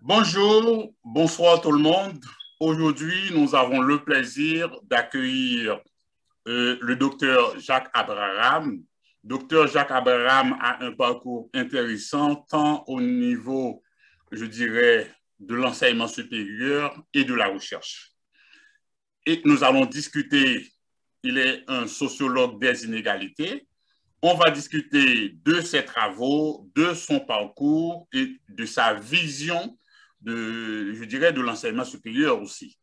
Bonjour, bonsoir tout le monde. Aujourd'hui, nous avons le plaisir d'accueillir le docteur Jacques Abraham. Docteur Jacques Abraham a un parcours intéressant tant au niveau, je dirais, de l'enseignement supérieur et de la recherche. Et nous allons discuter, il est un sociologue des inégalités. On va discuter de ses travaux, de son parcours et de sa vision je dirais, de l'enseignement supérieur aussi.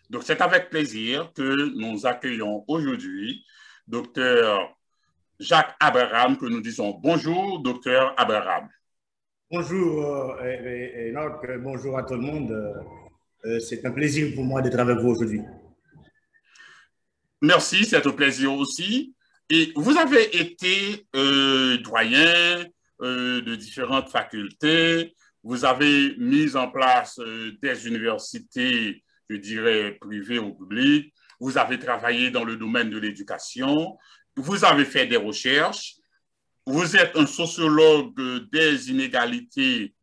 Donc, c'est avec plaisir que nous accueillons aujourd'hui docteur Jacques Abraham, que nous disons bonjour, docteur Abraham. Bonjour, Enoch, bonjour à tout le monde. C'est un plaisir pour moi d'être avec vous aujourd'hui. Merci, c'est un plaisir aussi. Et vous avez été doyen de différentes facultés. Vous avez mis en place des universités, je dirais, privées ou publiques. Vous avez travaillé dans le domaine de l'éducation. Vous avez fait des recherches. Vous êtes un sociologue des inégalités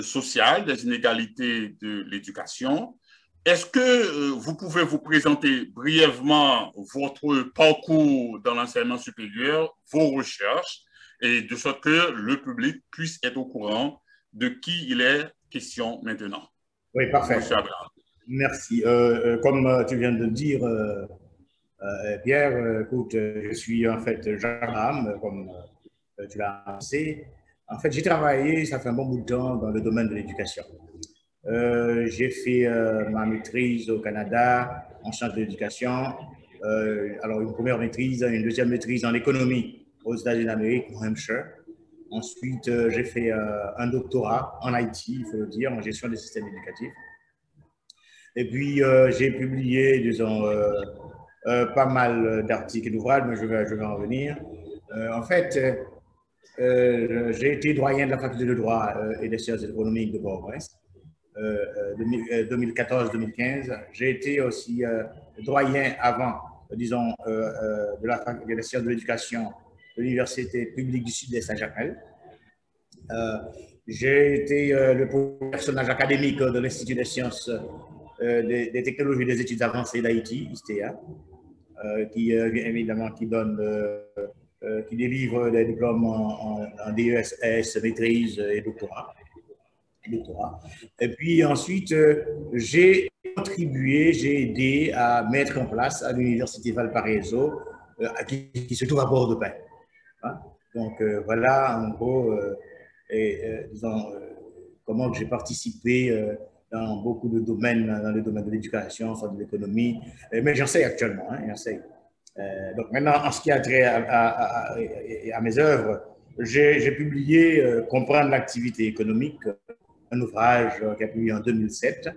sociales, des inégalités de l'éducation. Est-ce que vous pouvez vous présenter brièvement votre parcours dans l'enseignement supérieur, vos recherches, et de sorte que le public puisse être au courant de qui il est question maintenant? Oui, parfait. Monsieur Abraham. Merci. Comme tu viens de le dire, Pierre, écoute, je suis en fait Jacques Abraham, comme tu l'as annoncé. En fait, j'ai travaillé, ça fait un bon bout de temps, dans le domaine de l'éducation. J'ai fait ma maîtrise au Canada en sciences de l'éducation. Alors, une première maîtrise, une deuxième maîtrise en économie aux États-Unis d'Amérique, New Hampshire. Ensuite, j'ai fait un doctorat en IT, il faut le dire, en gestion des systèmes éducatifs. Et puis, j'ai publié, disons, pas mal d'articles et d'ouvrages, mais je vais en venir. En fait, j'ai été doyen de la faculté de droit et des sciences économiques de Port-au-Prince. 2014-2015. J'ai été aussi doyen avant, disons, de la science de l'éducation de l'Université publique du Sud-Est à Jacmel. J'ai été le personnage académique de l'Institut des sciences, des technologies et des études avancées d'Haïti, ISTEA, qui évidemment qui donne, qui délivre des diplômes en DES, maîtrise et doctorat. Et puis ensuite, j'ai contribué, j'ai aidé à mettre en place à l'Université Valparaiso, qui se trouve à Port-de-Paix. Hein? Donc voilà, en gros, disons, comment j'ai participé dans beaucoup de domaines, dans le domaine de l'éducation, de l'économie, mais j'enseigne actuellement, hein, j'enseigne. Donc maintenant, en ce qui a trait à mes œuvres, j'ai publié Comprendre l'activité économique, un ouvrage qui a publié en 2007.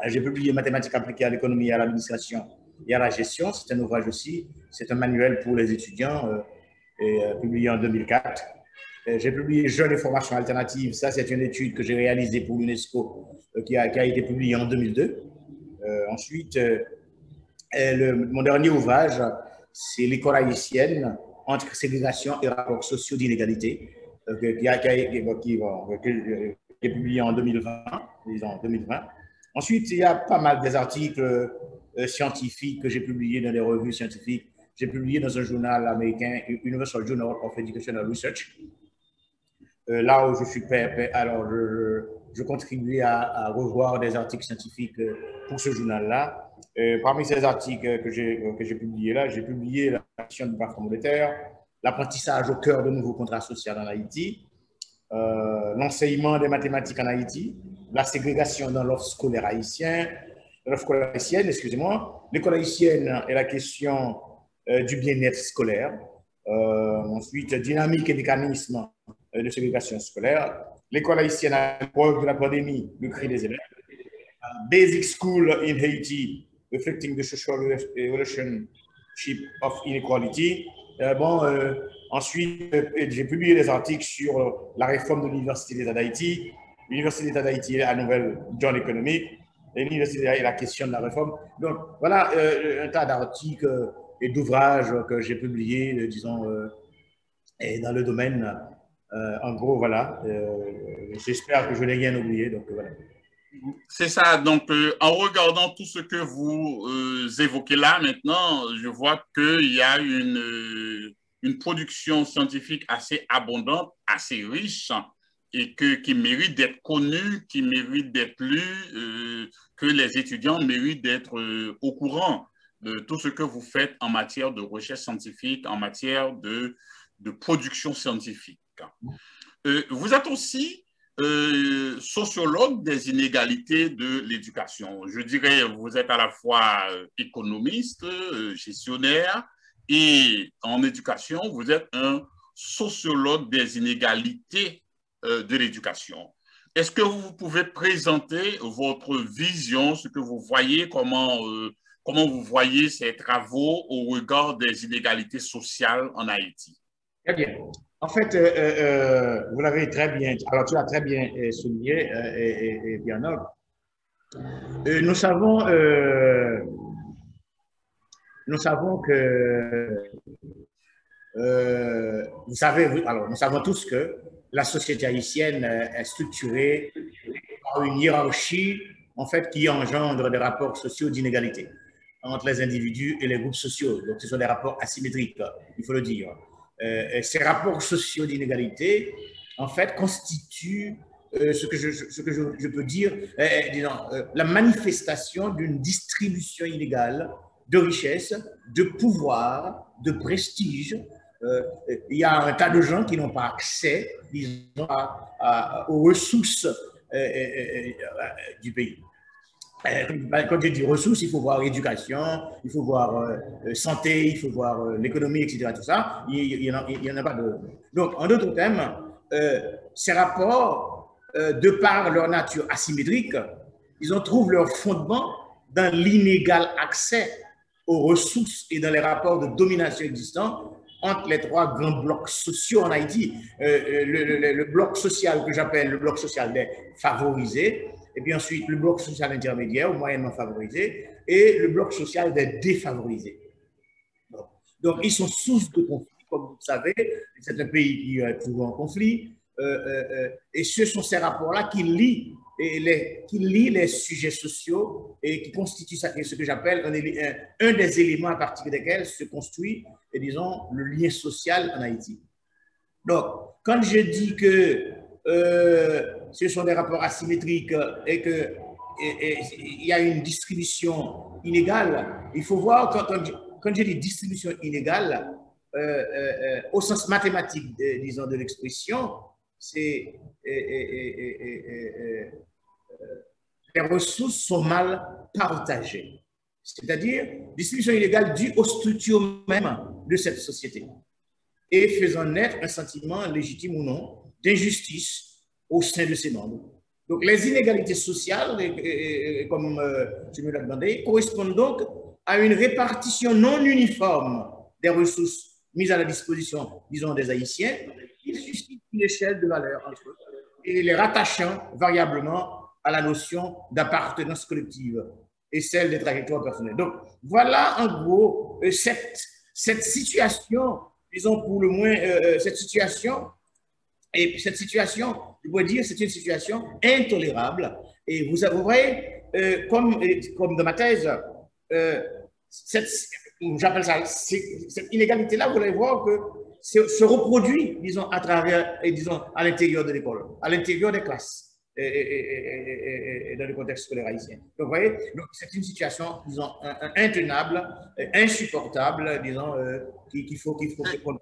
J'ai publié Mathématiques appliquées à l'économie, à l'administration et à la gestion. C'est un ouvrage aussi, c'est un manuel pour les étudiants, publié en 2004. J'ai publié Jeunes et formations alternatives. Ça, c'est une étude que j'ai réalisée pour l'UNESCO qui a été publiée en 2002. Ensuite, mon dernier ouvrage, c'est L'école haïtienne entre ségrégation et rapports sociaux d'inégalité, qui est publié en 2020, disons 2020. Ensuite, il y a pas mal des articles scientifiques que j'ai publiés dans des revues scientifiques. J'ai publié dans un journal américain, Universal Journal of Educational Research. Là où je suis alors je contribuais à revoir des articles scientifiques pour ce journal-là. Parmi ces articles que j'ai publiés là, j'ai publié la question du plafond monétaire, l'apprentissage au cœur de nouveaux contrats sociaux en Haïti, l'enseignement des mathématiques en Haïti, la ségrégation dans l'offre scolaire haïtienne, excusez-moi, l'école haïtienne et la question du bien-être scolaire. Ensuite, dynamique et mécanismes de ségrégation scolaire, l'école haïtienne à l'épreuve de la pandémie, le cri des élèves, Basic School in Haiti, reflecting the social relationship of inequality. Ensuite, j'ai publié des articles sur la réforme de l'Université d'État d'Haïti, l'Université d'État d'Haïti à nouvelle John économique, et l'Université et la question de la réforme. Donc, voilà un tas d'articles et d'ouvrages que j'ai publiés, disons, dans le domaine En gros, voilà. J'espère que je n'ai rien oublié. Donc, voilà. C'est ça. Donc, en regardant tout ce que vous évoquez là maintenant, je vois qu'il y a une production scientifique assez abondante, assez riche, et qui mérite d'être connue, qui mérite d'être lue, que les étudiants méritent d'être au courant de tout ce que vous faites en matière de recherche scientifique, en matière de production scientifique. Vous êtes aussi sociologue des inégalités de l'éducation. Je dirais, vous êtes à la fois économiste, gestionnaire, et en éducation, vous êtes un sociologue des inégalités de l'éducation. Est-ce que vous pouvez présenter votre vision, ce que vous voyez, comment vous voyez ces travaux au regard des inégalités sociales en Haïti? Très bien. En fait, vous l'avez très bien, alors tu as très bien souligné, et Bernard. Nous savons que, vous savez, alors nous savons tous que la société haïtienne est structurée par une hiérarchie, en fait, qui engendre des rapports sociaux d'inégalité entre les individus et les groupes sociaux. Donc, ce sont des rapports asymétriques, il faut le dire. Ces rapports sociaux d'inégalité, en fait, constituent ce que je peux dire, disons, la manifestation d'une distribution inégale de richesses, de pouvoir, de prestige. Il y a un tas de gens qui n'ont pas accès, disons, aux ressources du pays. Quand je dis ressources, il faut voir éducation, il faut voir santé, il faut voir l'économie, etc. Tout ça, il y en a pas de. Donc, en d'autres termes, ces rapports, de par leur nature asymétrique, ils en trouvent leur fondement dans l'inégal accès aux ressources et dans les rapports de domination existants entre les trois grands blocs sociaux en Haïti. Le bloc social que j'appelle le bloc social des favorisés, et puis ensuite le bloc social intermédiaire, moyennement favorisé, et le bloc social des défavorisés. Donc, ils sont source de conflit, comme vous le savez. C'est un pays qui est toujours en conflit. Et ce sont ces rapports-là qui lient les sujets sociaux et qui constituent ce que j'appelle un des éléments à partir desquels se construit, disons, le lien social en Haïti. Donc, quand je dis que ce sont des rapports asymétriques et qu'il y a une distribution inégale, il faut voir, quand je dis distribution inégale, au sens mathématique, disons, de l'expression, c'est les ressources sont mal partagées. C'est-à-dire distribution inégale due aux structures même de cette société et faisant naître un sentiment légitime ou non d'injustice au sein de ses membres. Donc, les inégalités sociales, comme tu me l'as demandé, correspondent donc à une répartition non uniforme des ressources mises à la disposition, disons, des Haïtiens, qui suscitent une échelle de valeur entre eux et les rattachant variablement à la notion d'appartenance collective et celle des trajectoires personnelles. Donc, voilà en gros cette situation, disons pour le moins, cette situation, je pourrais dire, c'est une situation intolérable. Et vous voyez, comme dans ma thèse, j'appelle ça, cette inégalité-là, vous allez voir que se reproduit, disons, à travers, disons, à l'intérieur de l'école, à l'intérieur des classes. Et dans le contexte scolaire haïtien. Donc, vous voyez, c'est une situation, disons, intenable, insupportable, disons, qu'il faut qu'on...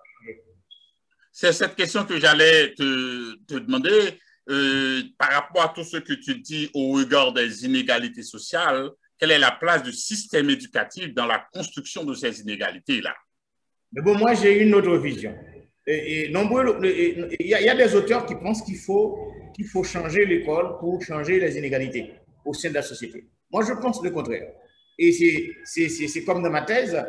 C'est cette question que j'allais te demander. Par rapport à tout ce que tu dis au regard des inégalités sociales, quelle est la place du système éducatif dans la construction de ces inégalités-là? Mais bon, moi, j'ai une autre vision. Il y a des auteurs qui pensent qu'il faut changer l'école pour changer les inégalités au sein de la société. Moi, je pense le contraire. Et c'est comme dans ma thèse.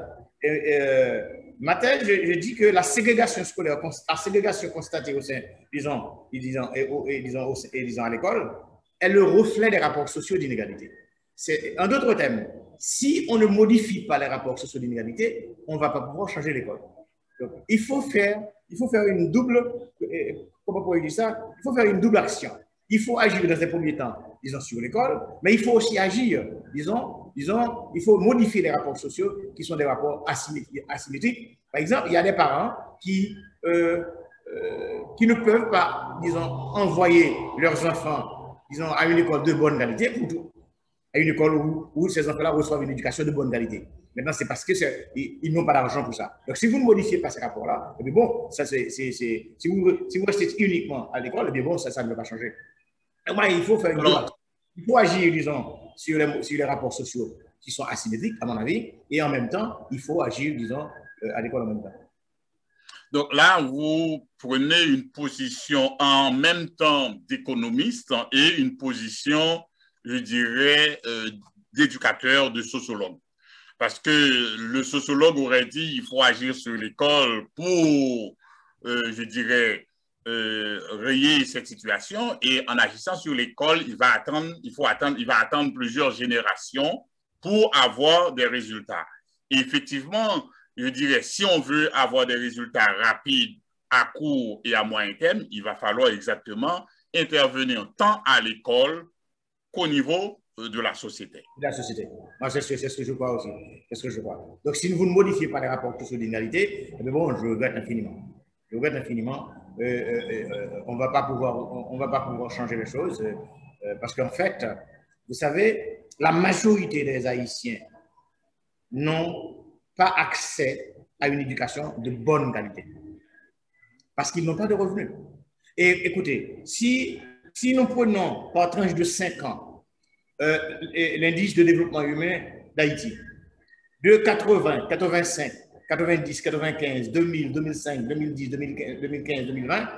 Je dis que la ségrégation scolaire, la ségrégation constatée au sein, disons à l'école, est le reflet des rapports sociaux d'inégalité. En d'autres termes, si on ne modifie pas les rapports sociaux d'inégalité, on ne va pas pouvoir changer l'école. Donc, il faut faire une double, comment pourrait dire ça? Il faut faire une double action. Il faut agir dans un premier temps, disons, sur l'école, mais il faut aussi agir, disons, il faut modifier les rapports sociaux qui sont des rapports asymétriques. Par exemple, il y a des parents qui ne peuvent pas, disons, envoyer leurs enfants, disons, à une école de bonne qualité, à une école où ces enfants-là reçoivent une éducation de bonne qualité. Maintenant, c'est parce qu'ils n'ont pas d'argent pour ça. Donc, si vous ne modifiez pas ces rapports-là, eh bien bon, ça, si vous restez uniquement à l'école, eh bien bon, ça ne va pas changer. Donc, il faut faire une démarche. Il faut agir, disons, sur les rapports sociaux qui sont asymétriques, à mon avis, et en même temps, il faut agir, disons, à l'école en même temps. Donc là, vous prenez une position en même temps d'économiste et une position, je dirais, d'éducateur, de sociologue. Parce que le sociologue aurait dit qu'il faut agir sur l'école pour, je dirais, rayer cette situation. Et en agissant sur l'école, il va attendre plusieurs générations pour avoir des résultats. Et effectivement, je dirais, si on veut avoir des résultats rapides à court et à moyen terme, il va falloir exactement intervenir tant à l'école qu'au niveau de la société. De la société. Moi, c'est ce que je crois aussi. C'est ce que je crois. Donc, si vous ne modifiez pas les rapports sociaux d'inégalité, eh bon, je regrette infiniment. Je regrette infiniment. On ne va pas pouvoir changer les choses parce qu'en fait, vous savez, la majorité des Haïtiens n'ont pas accès à une éducation de bonne qualité parce qu'ils n'ont pas de revenus. Et écoutez, si nous prenons par tranche de 5 ans l'indice de développement humain d'Haïti, de 80, 85, 90, 95, 2000, 2005, 2010, 2015, 2020,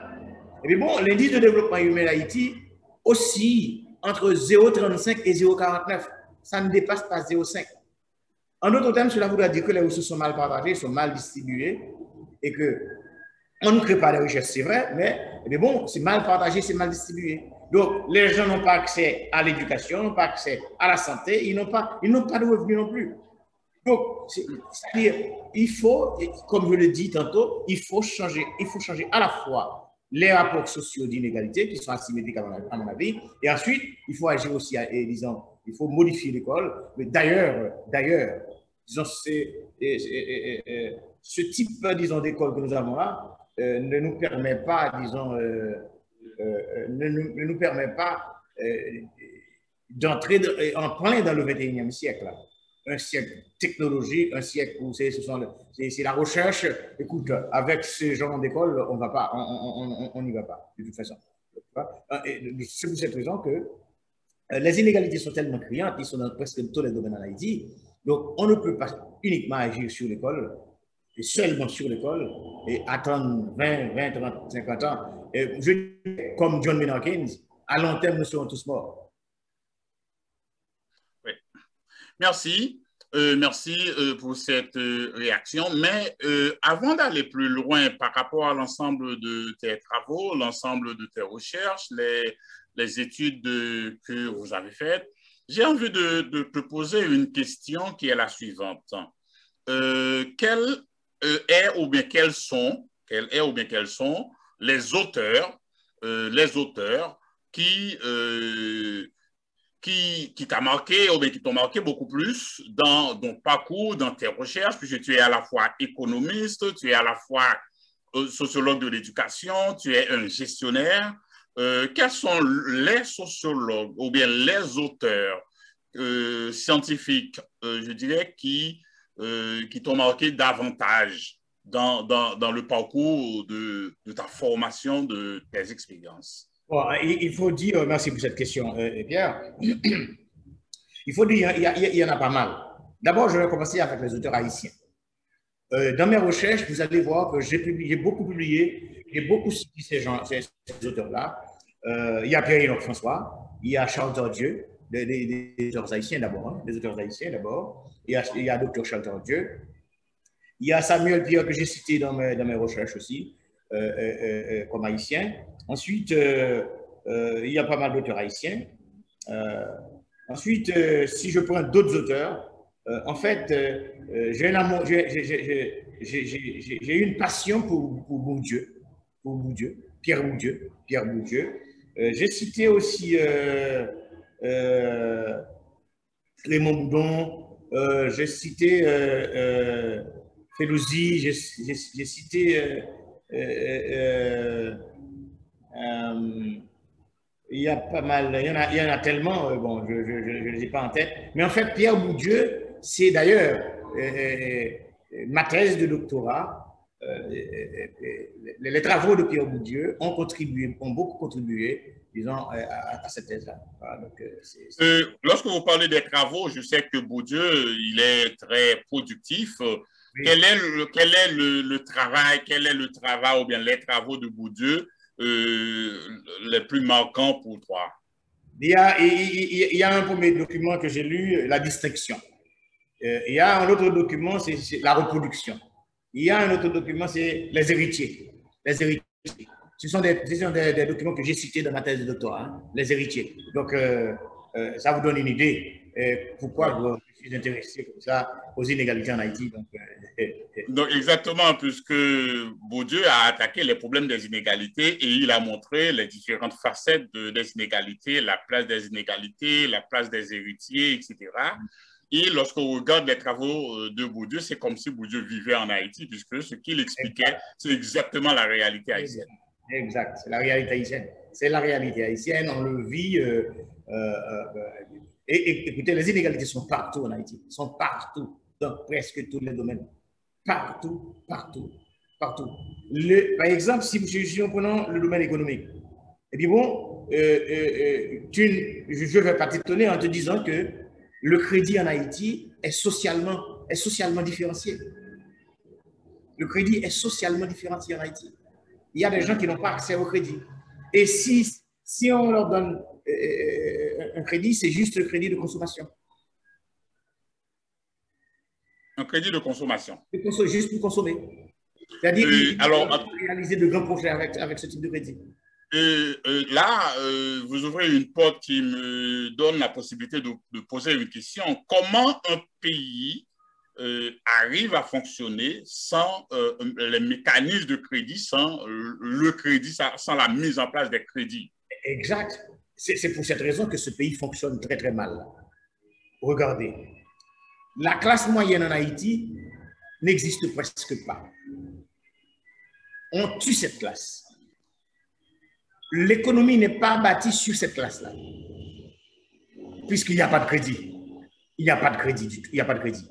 et bien bon, l'indice de développement humain d'Haïti oscille entre 0,35 et 0,49. Ça ne dépasse pas 0,5. En d'autres termes, cela voudrait dire que les ressources sont mal partagées, sont mal distribuées et qu'on ne crée pas de richesses, c'est vrai, mais bon, c'est mal partagé, c'est mal distribué. Donc, les gens n'ont pas accès à l'éducation, n'ont pas accès à la santé, ils n'ont pas de revenus non plus. Donc, c'est-à-dire, il faut, comme je le dis tantôt, il faut changer à la fois les rapports sociaux d'inégalité qui sont asymétriques à mon avis, et ensuite, il faut agir aussi, disons, il faut modifier l'école. Mais d'ailleurs, disons, ce type, disons, d'école que nous avons là ne nous permet pas, disons, ne nous permet pas d'entrer en plein dans le 21e siècle. Là. Un siècle technologique, un siècle où c'est la recherche. Écoute, avec ce genre d'école, on n'y va pas, de toute façon. C'est pour cette raison que les inégalités sont tellement criantes, ils sont dans presque tous les domaines en Haïti. Donc, on ne peut pas uniquement agir sur l'école, et seulement sur l'école, et attendre 20, 30, 50 ans. Et comme John Maynard Keynes, à long terme, nous serons tous morts. Oui. Merci. Merci pour cette réaction. Mais avant d'aller plus loin par rapport à l'ensemble de tes travaux, l'ensemble de tes recherches, les études que vous avez faites, j'ai envie de te poser une question qui est la suivante. Quels sont les auteurs qui t'a marqué ou bien qui t'ont marqué beaucoup plus dans ton parcours, dans tes recherches, puisque tu es à la fois économiste, tu es à la fois sociologue de l'éducation, tu es un gestionnaire. Quels sont les sociologues ou bien les auteurs scientifiques, je dirais, qui t'ont marqué davantage dans le parcours de ta formation, de tes expériences? Bon, il faut dire, merci pour cette question, Pierre. Il faut dire, il y en a pas mal. D'abord, je vais commencer avec les auteurs haïtiens. Dans mes recherches, vous allez voir que j'ai beaucoup publié, j'ai beaucoup cité ces auteurs-là. Il y a Pierre-Enoch François, il y a Charles Tordieu, des auteurs haïtiens d'abord, hein, des auteurs haïtiens d'abord. Il y a Dr Charles Tordieu. Il y a Samuel Pierre que j'ai cité dans mes recherches aussi, comme haïtien. Ensuite, il y a pas mal d'auteurs haïtiens. Ensuite, si je prends d'autres auteurs, en fait, j'ai une passion pour Bourdieu. Pierre Bourdieu. Pierre Bourdieu. J'ai cité aussi Clément Boudon, j'ai cité Félouzi, j'ai cité il y a pas mal, il y en a tellement, bon, je ne les ai pas en tête. Mais en fait, Pierre Bourdieu, c'est d'ailleurs ma thèse de doctorat. Les travaux de Pierre Bourdieu ont beaucoup contribué, disons, à cette thèse-là. Voilà, donc, lorsque vous parlez des travaux, je sais que Bourdieu, il est très productif. Oui. Quel est le travail, ou bien les travaux de Bourdieu les plus marquants pour toi? Il y a un premier document que j'ai lu, la distinction. Il y a un autre document, c'est la reproduction. Il y a un autre document, c'est les héritiers. Les héritiers. Ce sont des documents que j'ai cités dans ma thèse de doctorat, hein, les héritiers. Donc, ça vous donne une idée pourquoi je suis intéressé comme ça aux inégalités en Haïti. Donc, exactement, puisque Bourdieu a attaqué les problèmes des inégalités et il a montré les différentes facettes des inégalités, la place des inégalités, la place des héritiers, etc. Et lorsqu'on regarde les travaux de Bourdieu, c'est comme si Bourdieu vivait en Haïti, puisque ce qu'il expliquait, c'est exactement la réalité haïtienne. Exact, c'est la réalité haïtienne. C'est la réalité haïtienne, on le vit. Et écoutez, les inégalités sont partout en Haïti, sont partout, dans presque tous les domaines. Partout, partout, partout. Par exemple, si nous prenons le domaine économique, et puis bon, je ne vais pas t'étonner en te disant que le crédit en Haïti est socialement différencié. Le crédit est socialement différencié en Haïti. Il y a des gens qui n'ont pas accès au crédit. Et si on leur donne un crédit, c'est juste le crédit de consommation. Un crédit de consommation. Juste pour consommer. C'est-à-dire qu'ils peuvent réaliser de grands projets avec ce type de crédit. Là, vous ouvrez une porte qui me donne la possibilité de poser une question. Comment un pays arrive à fonctionner sans les mécanismes de crédit, sans le crédit, sans la mise en place des crédits? Exact. C'est pour cette raison que ce pays fonctionne très, très mal. Regardez. La classe moyenne en Haïti n'existe presque pas. On tue cette classe. L'économie n'est pas bâtie sur cette classe-là. Puisqu'il n'y a pas de crédit. Il n'y a pas de crédit du tout. Il n'y a pas de crédit.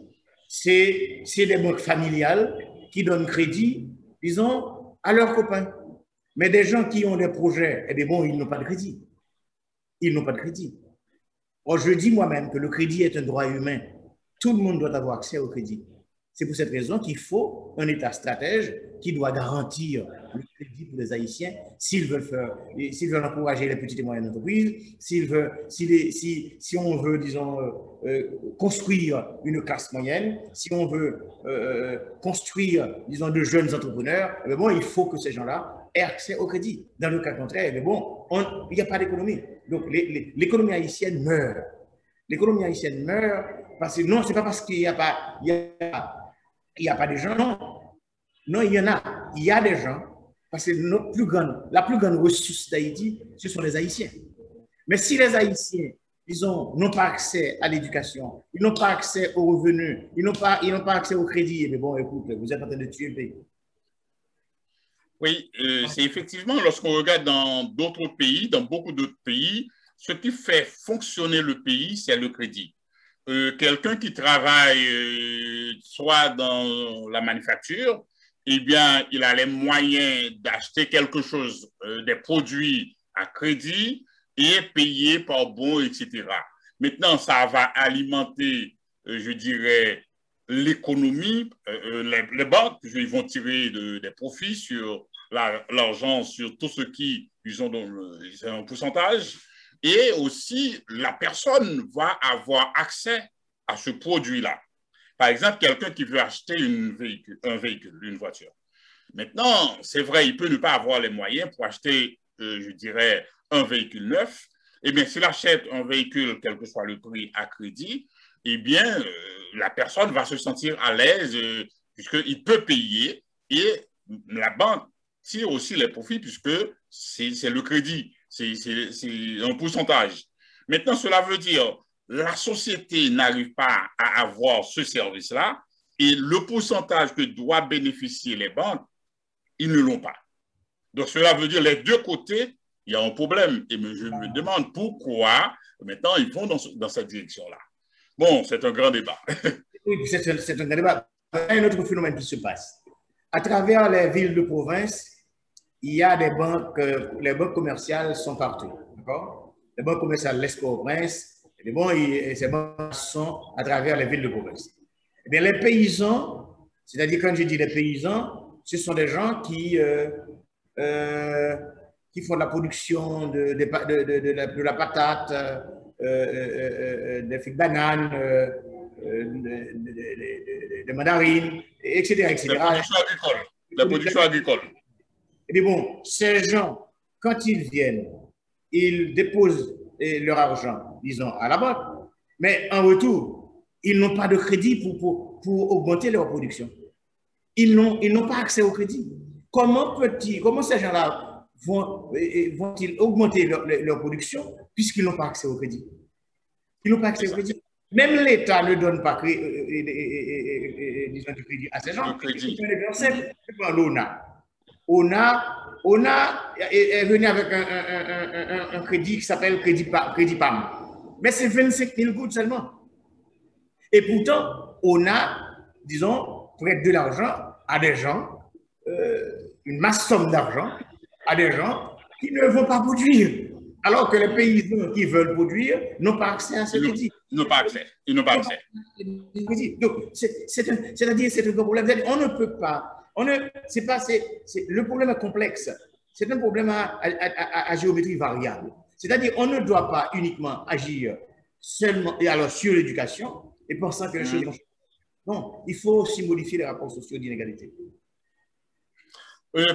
C'est des banques familiales qui donnent crédit, disons, à leurs copains. Mais des gens qui ont des projets, eh bien bon, ils n'ont pas de crédit. Ils n'ont pas de crédit. Or, je dis moi-même que le crédit est un droit humain. Tout le monde doit avoir accès au crédit. C'est pour cette raison qu'il faut un État stratège qui doit garantir le crédit pour les Haïtiens s'ils veulent encourager les petites et moyennes entreprises, si on veut, disons, construire une classe moyenne, si on veut construire, disons, de jeunes entrepreneurs, mais bon, il faut que ces gens-là aient accès au crédit. Dans le cas contraire, mais bon, il n'y a pas d'économie. Donc, l'économie haïtienne meurt. L'économie haïtienne meurt parce que non, ce n'est pas parce qu'il n'y a pas de gens, non. Non, il y en a. Il y a des gens, parce que la plus grande ressource d'Haïti, ce sont les Haïtiens. Mais si les Haïtiens, n'ont pas accès à l'éducation, ils n'ont pas accès aux revenus, ils n'ont pas accès au crédit, mais bon, écoute, vous êtes en train de tuer le pays. Oui, c'est effectivement, lorsqu'on regarde dans d'autres pays, dans beaucoup d'autres pays, ce qui fait fonctionner le pays, c'est le crédit. Quelqu'un qui travaille soit dans la manufacture, eh bien, il a les moyens d'acheter quelque chose, des produits à crédit et payer par bon, etc. Maintenant, ça va alimenter, je dirais, l'économie. Les banques, ils vont tirer des profits sur l'argent, sur tout ce qui, ils ont un pourcentage. Et aussi, la personne va avoir accès à ce produit-là. Par exemple, quelqu'un qui veut acheter un véhicule, une voiture. Maintenant, c'est vrai, il peut ne pas avoir les moyens pour acheter, je dirais, un véhicule neuf. Eh bien, s'il achète un véhicule, quel que soit le prix, à crédit, eh bien, la personne va se sentir à l'aise puisqu'il peut payer et la banque tire aussi les profits puisque c'est le crédit, c'est un pourcentage. Maintenant, cela veut dire la société n'arrive pas à avoir ce service-là et le pourcentage que doivent bénéficier les banques, ils ne l'ont pas. Donc, cela veut dire les deux côtés, il y a un problème. Et je me demande pourquoi maintenant ils vont dans cette direction-là. Bon, c'est un grand débat. Oui, c'est un grand débat. Il y a un autre phénomène qui se passe. À travers les villes de province, il y a des banques, les banques commerciales sont partout. Les banques commerciales laissent Port-au-Prince, et ces banques sont à travers les villes de province. Eh bien, les paysans, c'est-à-dire quand je dis les paysans, ce sont des gens qui font de la production de la patate, des figues bananes, des mandarines, etc. La production agricole. Et bien bon, ces gens, quand ils viennent, ils déposent leur argent, disons, à la banque, mais en retour, ils n'ont pas de crédit pour augmenter leur production. Ils n'ont pas accès au crédit. Comment ces gens-là vont-ils augmenter leur production puisqu'ils n'ont pas accès au crédit? Ils n'ont pas accès au crédit. Même l'État ne donne pas du crédit à ces gens. C'est l'ONA est venu avec un crédit qui s'appelle Crédit PAM. Mais c'est 25 000 gouttes seulement. Et pourtant, ONA, disons, prête de l'argent à des gens, une masse somme d'argent à des gens qui ne vont pas produire. Alors que les paysans qui veulent produire n'ont pas accès à ce crédit. Ils n'ont pas accès. Donc, c'est-à-dire, c'est un problème. On ne peut pas. Le problème est complexe. C'est un problème à géométrie variable. C'est-à-dire, on ne doit pas uniquement agir seulement et alors sur l'éducation et pensant que les choses vont changer. Non, il faut aussi modifier les rapports sociaux d'inégalité.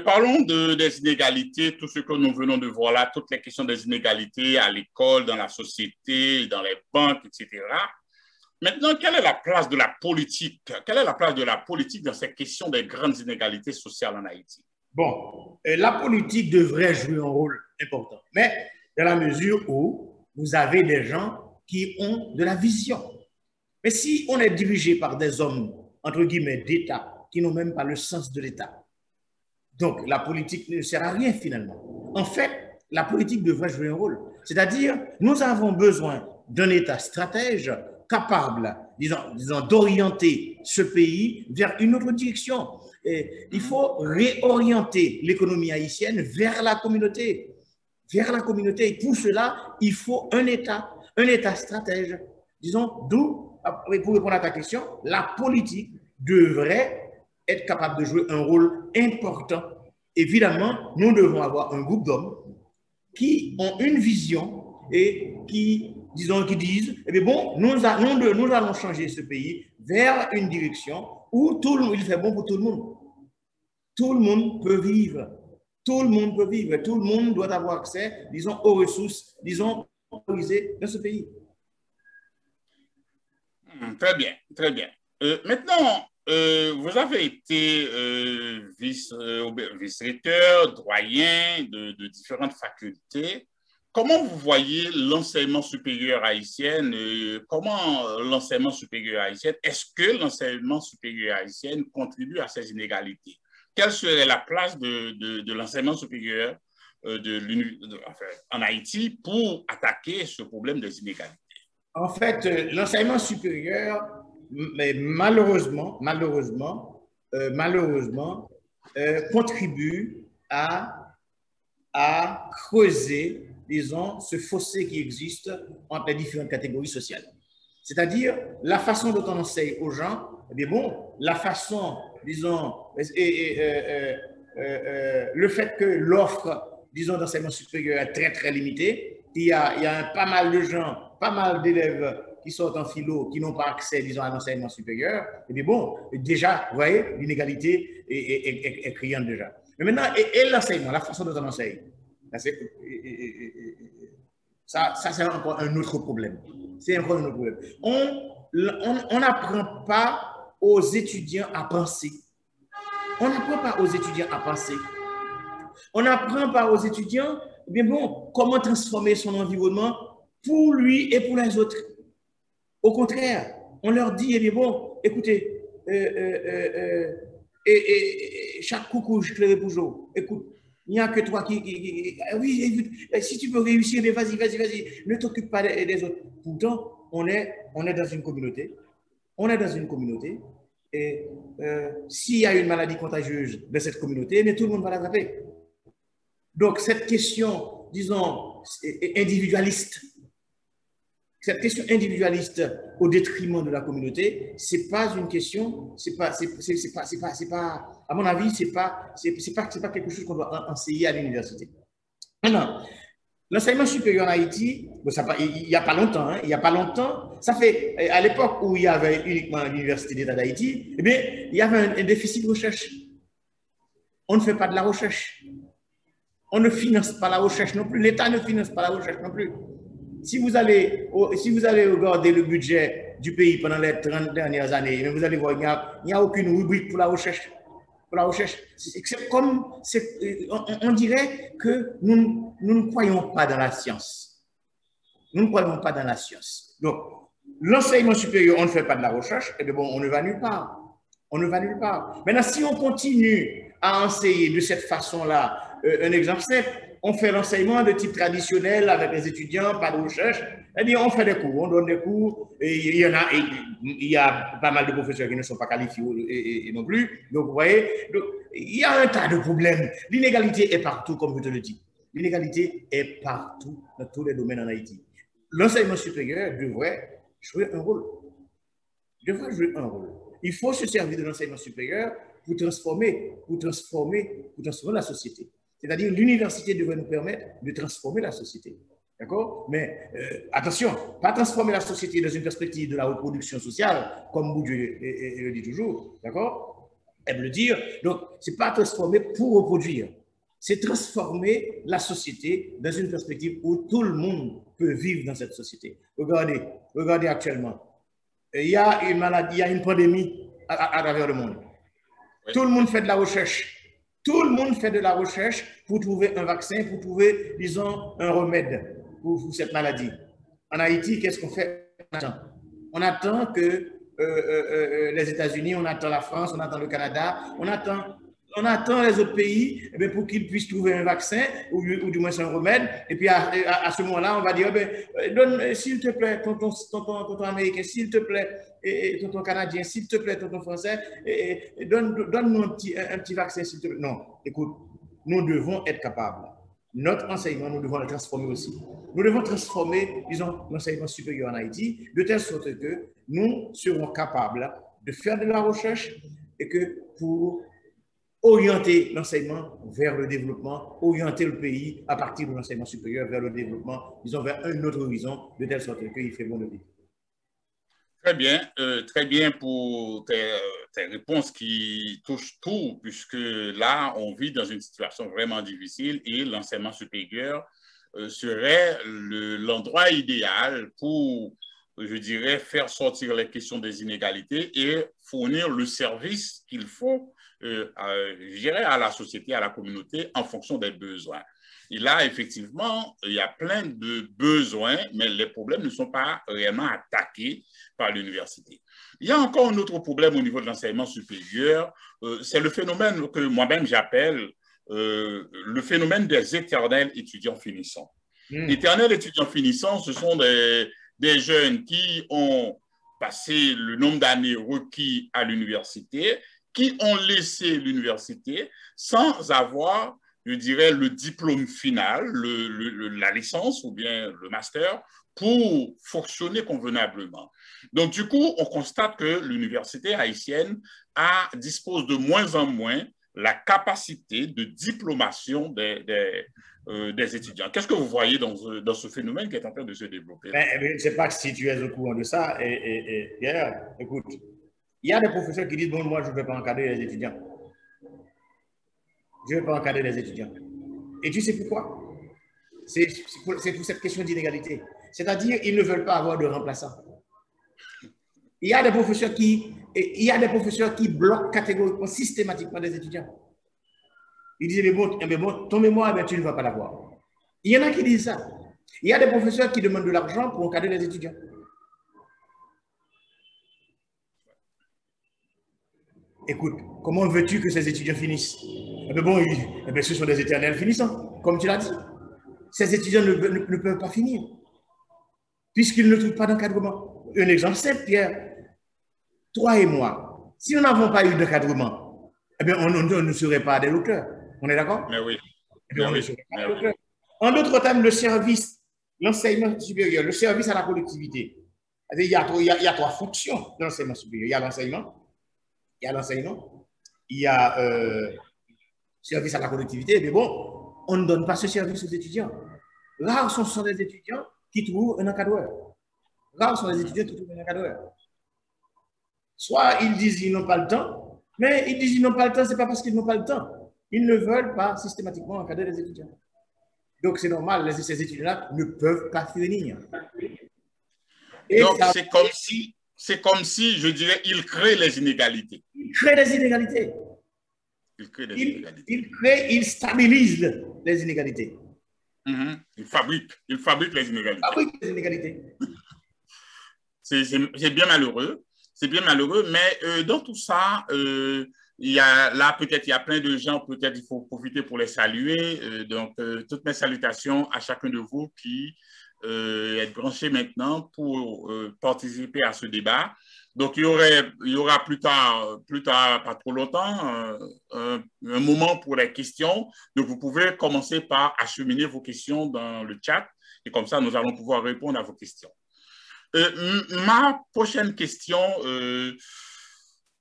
Parlons des inégalités, tout ce que nous venons de voir là, toutes les questions des inégalités à l'école, dans la société, dans les banques, etc. Maintenant, quelle est la place de la politique? Quelle est la place de la politique dans ces questions des grandes inégalités sociales en Haïti? Bon, la politique devrait jouer un rôle important, mais dans la mesure où vous avez des gens qui ont de la vision. Mais si on est dirigé par des hommes, entre guillemets, d'État, qui n'ont même pas le sens de l'État, donc la politique ne sert à rien finalement. En fait, la politique devrait jouer un rôle. C'est-à-dire, nous avons besoin d'un État stratège capable, disons d'orienter ce pays vers une autre direction. Et il faut réorienter l'économie haïtienne vers la communauté. Vers la communauté. Et pour cela, il faut un État stratège. Disons, d'où, pour répondre à ta question, la politique devrait être capable de jouer un rôle important. Évidemment, nous devons avoir un groupe d'hommes qui ont une vision et qui disent, eh bien bon, nous allons changer ce pays vers une direction où il fait bon pour tout le monde. Tout le monde peut vivre. Tout le monde peut vivre. Tout le monde doit avoir accès, disons, aux ressources, disons, autorisées dans ce pays. Très bien, très bien. Maintenant, vous avez été vice-recteur, doyen de différentes facultés. Comment vous voyez l'enseignement supérieur haïtien? Comment l'enseignement supérieur haïtien, est-ce que l'enseignement supérieur haïtien contribue à ces inégalités? Quelle serait la place de l'enseignement supérieur en Haïti pour attaquer ce problème des inégalités? En fait, l'enseignement supérieur, mais malheureusement, contribue à creuser, disons, ce fossé qui existe entre les différentes catégories sociales. C'est-à-dire, la façon dont on enseigne aux gens, eh bien bon, la façon, disons, le fait que l'offre, disons, d'enseignement supérieur est très, très limitée, il y a pas mal de gens, pas mal d'élèves qui sortent en philo, qui n'ont pas accès, disons, à l'enseignement supérieur, et bien bon, déjà, vous voyez, l'inégalité est criante déjà. Mais maintenant, et l'enseignement, la façon dont on enseigne, ça c'est encore un autre problème. C'est encore un autre problème. On n'apprend pas aux étudiants à penser. On n'apprend pas aux étudiants à penser. On n'apprend pas aux étudiants, eh bien bon, comment transformer son environnement pour lui et pour les autres. Au contraire, on leur dit, eh bien bon, écoutez, chaque coucou, je te toujours. Écoute, il n'y a que toi oui, si tu peux réussir, mais vas-y, ne t'occupe pas des autres. Pourtant, on est dans une communauté. On est dans une communauté. Et s'il y a une maladie contagieuse de cette communauté, mais tout le monde va l'attraper. Donc, cette question, disons, individualiste, au détriment de la communauté, c'est pas une question, c'est pas, à mon avis, c'est pas quelque chose qu'on doit enseigner à l'université. Maintenant, l'enseignement supérieur en Haïti, il n'y a pas longtemps, ça fait, à l'époque où il y avait uniquement l'université d'État d'Haïti, eh bien, il y avait un déficit de recherche. On ne fait pas de la recherche. On ne finance pas la recherche non plus. L'État ne finance pas la recherche non plus. Si vous allez regarder le budget du pays pendant les 30 dernières années, vous allez voir, il n'y a aucune rubrique pour la recherche. C'est comme, on dirait que nous ne croyons pas dans la science. Nous ne croyons pas dans la science. Donc, l'enseignement supérieur, on ne fait pas de la recherche, et bien bon, on ne va nulle part. Maintenant, si on continue à enseigner de cette façon-là, un exemple simple, on fait l'enseignement de type traditionnel avec les étudiants, pas de recherche. Eh bien, on fait des cours, on donne des cours. Et il y a pas mal de professeurs qui ne sont pas qualifiés et non plus. Donc, vous voyez, il y a un tas de problèmes. L'inégalité est partout, comme je te le dis. L'inégalité est partout, dans tous les domaines en Haïti. L'enseignement supérieur devrait jouer un rôle. Il faut se servir de l'enseignement supérieur pour transformer la société. C'est-à-dire, l'université devrait nous permettre de transformer la société. D'accord? Mais attention, pas transformer la société dans une perspective de la reproduction sociale, comme Bourdieu le dit toujours. D'accord? Elle veut le dire. Donc, ce n'est pas transformer pour reproduire. C'est transformer la société dans une perspective où tout le monde peut vivre dans cette société. Regardez actuellement. Il y a une maladie, il y a une pandémie à travers le monde. Oui. Tout le monde fait de la recherche. Tout le monde fait de la recherche pour trouver un vaccin, pour trouver, disons, un remède pour cette maladie. En Haïti, qu'est-ce qu'on fait? On attend que les États-Unis, on attend la France, on attend le Canada, on attend les autres pays pour qu'ils puissent trouver un vaccin ou du moins un remède. Et puis à ce moment-là, on va dire, donne, s'il te plaît, tonton américain, s'il te plaît, et tonton canadien, s'il te plaît, tonton français, donne-nous un petit vaccin, s'il te plaît. Non, écoute, nous devons être capables. Notre enseignement, nous devons le transformer aussi. Nous devons transformer, disons, l'enseignement supérieur en Haïti, de telle sorte que nous serons capables de faire de la recherche et que pour orienter l'enseignement vers le développement, orienter le pays à partir de l'enseignement supérieur vers le développement, disons vers un autre horizon, de telle sorte qu'il fait bon de vivre. Très bien pour tes réponses qui touchent tout, puisque là, on vit dans une situation vraiment difficile et l'enseignement supérieur serait l'endroit idéal pour, je dirais, faire sortir les questions des inégalités et fournir le service qu'il faut, je dirais, à la société, à la communauté, en fonction des besoins. Et là, effectivement, il y a plein de besoins, mais les problèmes ne sont pas réellement attaqués par l'université. Il y a encore un autre problème au niveau de l'enseignement supérieur, c'est le phénomène que moi-même j'appelle le phénomène des éternels étudiants finissants. Éternels étudiants finissants, ce sont des jeunes qui ont passé le nombre d'années requis à l'université, qui ont laissé l'université sans avoir, je dirais, le diplôme final, la licence ou bien le master pour fonctionner convenablement. Donc, du coup, on constate que l'université haïtienne dispose de moins en moins la capacité de diplomation des étudiants. Qu'est-ce que vous voyez dans ce phénomène qui est en train de se développer? Je ne sais pas si tu es au courant de ça. Pierre, écoute, il y a des professeurs qui disent, bon, moi, je ne vais pas encadrer les étudiants. Je ne vais pas encadrer les étudiants. Et tu sais pourquoi? C'est pour cette question d'inégalité. C'est-à-dire, ils ne veulent pas avoir de remplaçants. Il y a des professeurs qui bloquent catégoriquement, systématiquement des étudiants. Il disait, mais bon, ton mémoire, ben, tu ne vas pas l'avoir. Il y en a qui disent ça. Il y a des professeurs qui demandent de l'argent pour encadrer les étudiants. Écoute, comment veux-tu que ces étudiants finissent? Eh bien, bon, ce sont des éternels finissants, comme tu l'as dit. Ces étudiants ne peuvent pas finir, puisqu'ils ne trouvent pas d'encadrement. Un exemple simple, Pierre. Toi et moi, si nous n'avons pas eu d'encadrement, eh bien, on ne serait pas des docteurs. On est d'accord? Mais oui. Eh bien, on ne serait pas des docteurs. En d'autres termes, le service, l'enseignement supérieur, le service à la collectivité. Il y a trois fonctions de l'enseignement supérieur. Il y a l'enseignement, il y a service à la collectivité, mais bon, on ne donne pas ce service aux étudiants. Rares sont les étudiants qui trouvent un encadreur. Rares sont les étudiants qui trouvent un encadreur. Soit ils disent qu'ils n'ont pas le temps, mais ils disent qu'ils n'ont pas le temps, ce n'est pas parce qu'ils n'ont pas le temps. Ils ne veulent pas systématiquement encadrer les étudiants. Donc c'est normal, ces étudiants-là ne peuvent pas finir. Donc c'est comme si, je dirais, ils créent les inégalités. Ils créent des inégalités. Ils stabilisent les inégalités. Ils fabriquent les inégalités. C'est bien malheureux. C'est bien malheureux, mais dans tout ça, il y a plein de gens, peut-être il faut profiter pour les saluer. Donc, toutes mes salutations à chacun de vous qui êtes branchés maintenant pour participer à ce débat. Donc, il y aura plus tard, pas trop longtemps, un moment pour les questions. Donc, vous pouvez commencer par acheminer vos questions dans le chat et comme ça, nous allons pouvoir répondre à vos questions. Ma prochaine question,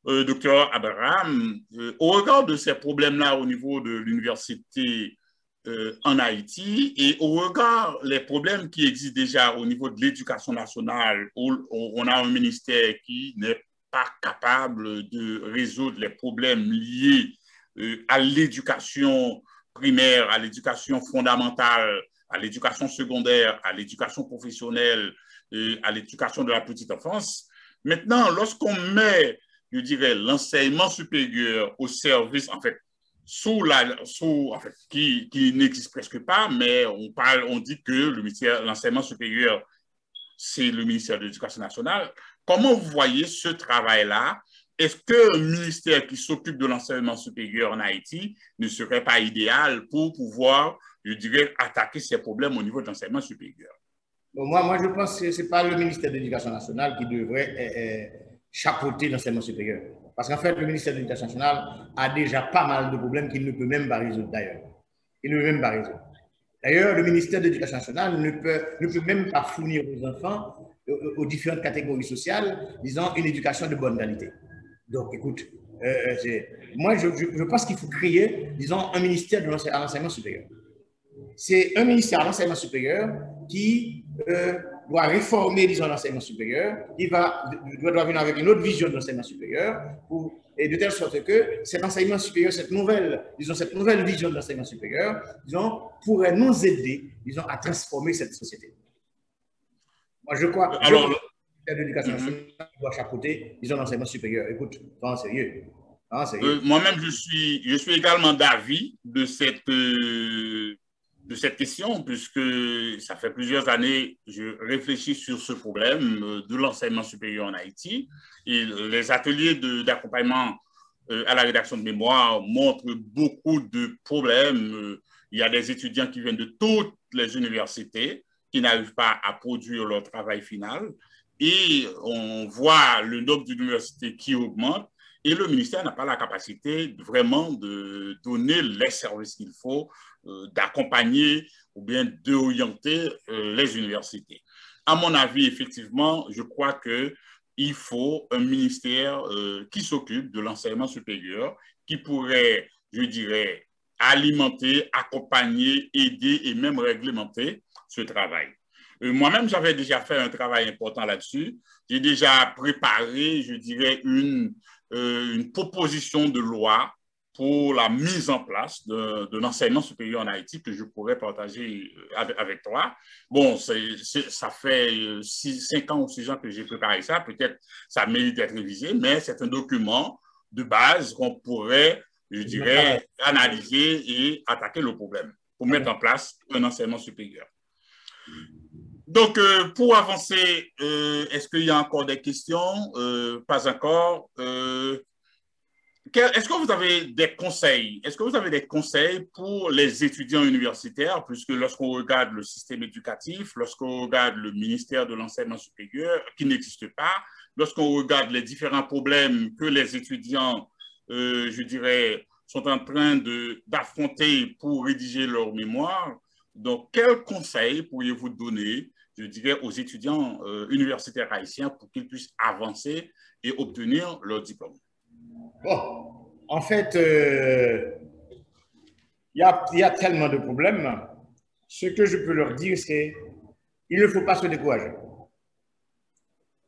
docteur Abraham, au regard de ces problèmes-là au niveau de l'université en Haïti et au regard des problèmes qui existent déjà au niveau de l'éducation nationale, où on a un ministère qui n'est pas capable de résoudre les problèmes liés à l'éducation primaire, à l'éducation fondamentale, à l'éducation secondaire, à l'éducation professionnelle, à l'éducation de la petite enfance. Maintenant, lorsqu'on met, je dirais, l'enseignement supérieur au service, en fait, qui n'existe presque pas, mais on dit que l'enseignement supérieur, c'est le ministère de l'Éducation nationale. Comment vous voyez ce travail-là? Est-ce qu'un ministère qui s'occupe de l'enseignement supérieur en Haïti ne serait pas idéal pour pouvoir, je dirais, attaquer ces problèmes au niveau de l'enseignement supérieur? Bon, moi, je pense que ce n'est pas le ministère de l'Éducation nationale qui devrait chapeauter l'enseignement supérieur. Parce qu'en fait, le ministère de l'Éducation nationale a déjà pas mal de problèmes qu'il ne peut même pas résoudre d'ailleurs. Il ne peut même pas résoudre. D'ailleurs, le ministère de l'Éducation nationale ne peut même pas fournir aux enfants, aux différentes catégories sociales, disons, une éducation de bonne qualité. Donc, écoute, moi, je pense qu'il faut créer, disons, un ministère de l'enseignement supérieur. C'est un ministère de l'enseignement supérieur qui doit réformer, disons, l'enseignement supérieur, qui doit venir avec une autre vision de l'enseignement supérieur, et de telle sorte que cet enseignement supérieur, cette nouvelle vision de l'enseignement supérieur, disons, pourrait nous aider, disons, à transformer cette société. Moi, je crois que le ministère de l'Éducation nationale doit chapeauter, disons, l'enseignement supérieur. Écoute, en sérieux. Moi-même, je suis également d'avis de cette question, puisque ça fait plusieurs années que je réfléchis sur ce problème de l'enseignement supérieur en Haïti. Et les ateliers d'accompagnement à la rédaction de mémoire montrent beaucoup de problèmes. Il y a des étudiants qui viennent de toutes les universités qui n'arrivent pas à produire leur travail final. Et on voit le nombre d'universités qui augmente. Et le ministère n'a pas la capacité vraiment de donner les services qu'il faut, d'accompagner ou bien d'orienter les universités. À mon avis, effectivement, je crois qu'il faut un ministère qui s'occupe de l'enseignement supérieur, qui pourrait, je dirais, alimenter, accompagner, aider et même réglementer ce travail. Moi-même, j'avais déjà fait un travail important là-dessus. J'ai déjà préparé, je dirais, une proposition de loi pour la mise en place de l'enseignement supérieur en Haïti que je pourrais partager avec toi. Bon, ça fait 5 ans ou 6 ans que j'ai préparé ça. Peut-être ça mérite d'être révisé, mais c'est un document de base qu'on pourrait je dirais, analyser et attaquer le problème pour mettre en place un enseignement supérieur. Donc, pour avancer, est-ce qu'il y a encore des questions? Pas encore. Est-ce que vous avez des conseils? Est-ce que vous avez des conseils pour les étudiants universitaires, puisque lorsqu'on regarde le système éducatif, lorsqu'on regarde le ministère de l'enseignement supérieur, qui n'existe pas, lorsqu'on regarde les différents problèmes que les étudiants, je dirais, sont en train d'affronter pour rédiger leur mémoire, donc quels conseils pourriez-vous donner, je dirais, aux étudiants universitaires haïtiens pour qu'ils puissent avancer et obtenir leur diplôme? Bon, en fait, il y a tellement de problèmes. Ce que je peux leur dire, c'est qu'il ne faut pas se décourager.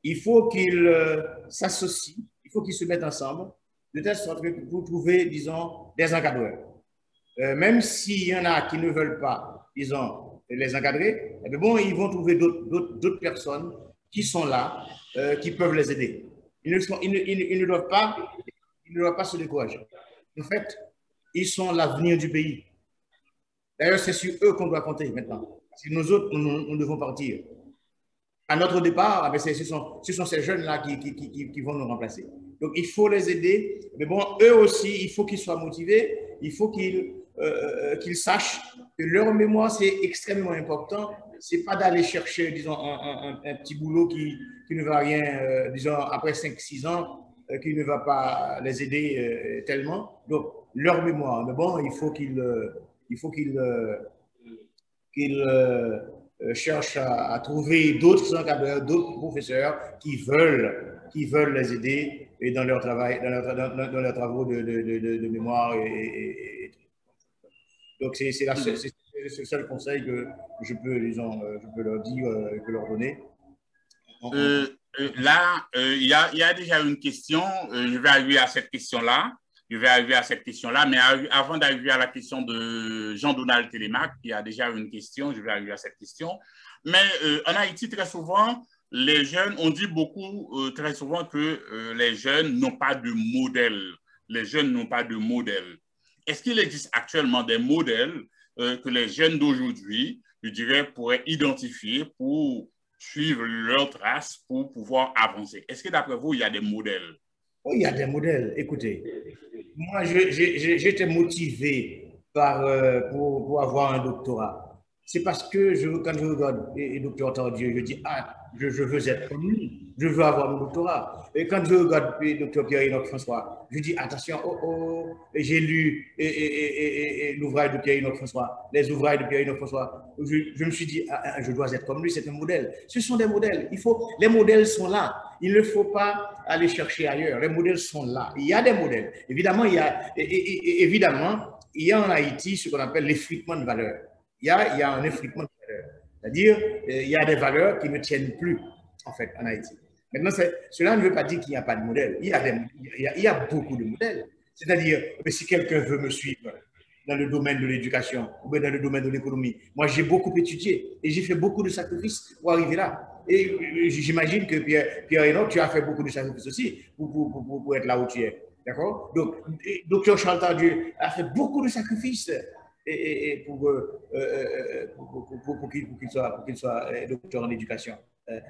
Il faut qu'ils s'associent, il faut qu'ils se mettent ensemble, de telle sorte que vous trouvez, disons, des encadreurs. Même s'il y en a qui ne veulent pas, disons, les encadrer, eh bien bon, ils vont trouver d'autres personnes qui sont là, qui peuvent les aider. Ils ne doivent pas se décourager. En fait, ils sont l'avenir du pays. D'ailleurs, c'est sur eux qu'on doit compter maintenant. Si nous autres, nous devons partir. À notre départ, ce sont ces jeunes-là qui vont nous remplacer. Donc, il faut les aider. Mais bon, eux aussi, il faut qu'ils soient motivés. Il faut qu'ils sachent que leur mémoire, c'est extrêmement important. Ce n'est pas d'aller chercher, disons, un petit boulot qui ne va rien, disons, après 5-6 ans, qui ne va pas les aider tellement. Donc, leur mémoire. Mais bon, il faut qu'ils cherchent à trouver d'autres encadreurs, d'autres professeurs qui veulent les aider et dans leur travail, dans leurs travaux de mémoire. Donc, c'est le seul conseil que je peux leur dire, que leur donner. Là, il y a déjà une question. Je vais arriver à cette question-là. Mais avant d'arriver à la question de Jean-Donald Télémac, qui a déjà une question, je vais arriver à cette question. Mais en Haïti, très souvent, les jeunes, on dit beaucoup, très souvent que les jeunes n'ont pas de modèle. Les jeunes n'ont pas de modèle. Est-ce qu'il existe actuellement des modèles que les jeunes d'aujourd'hui, je dirais, pourraient identifier pour suivre leurs traces, pour pouvoir avancer? Est-ce que d'après vous, il y a des modèles? Oui, il y a des modèles. Écoutez, moi, j'étais motivé pour avoir un doctorat. C'est parce que quand je regarde le docteur Tardieu, je dis, ah, je veux être comme lui, je veux avoir mon doctorat. Et quand je regarde le docteur Pierre-Enoch François, je dis, attention, j'ai lu l'ouvrage de Pierre-Enoch François, les ouvrages de Pierre-Enoch François. Je me suis dit, ah, je dois être comme lui, c'est un modèle. Ce sont des modèles. Les modèles sont là. Il ne faut pas aller chercher ailleurs. Les modèles sont là. Il y a des modèles. Évidemment, il y a en Haïti ce qu'on appelle l'effritement de valeurs. Il y a un effritement de valeurs. C'est-à-dire, il y a des valeurs qui ne tiennent plus, en fait, en Haïti. Maintenant, cela ne veut pas dire qu'il n'y a pas de modèle. Il y a beaucoup de modèles. C'est-à-dire, si quelqu'un veut me suivre dans le domaine de l'éducation ou dans le domaine de l'économie, moi, j'ai beaucoup étudié et j'ai fait beaucoup de sacrifices pour arriver là. Et j'imagine que Pierre-Enoch, tu as fait beaucoup de sacrifices aussi pour être là où tu es. D'accord? Donc, docteur Charles Tardieu a fait beaucoup de sacrifices pour qu'il soit docteur en éducation.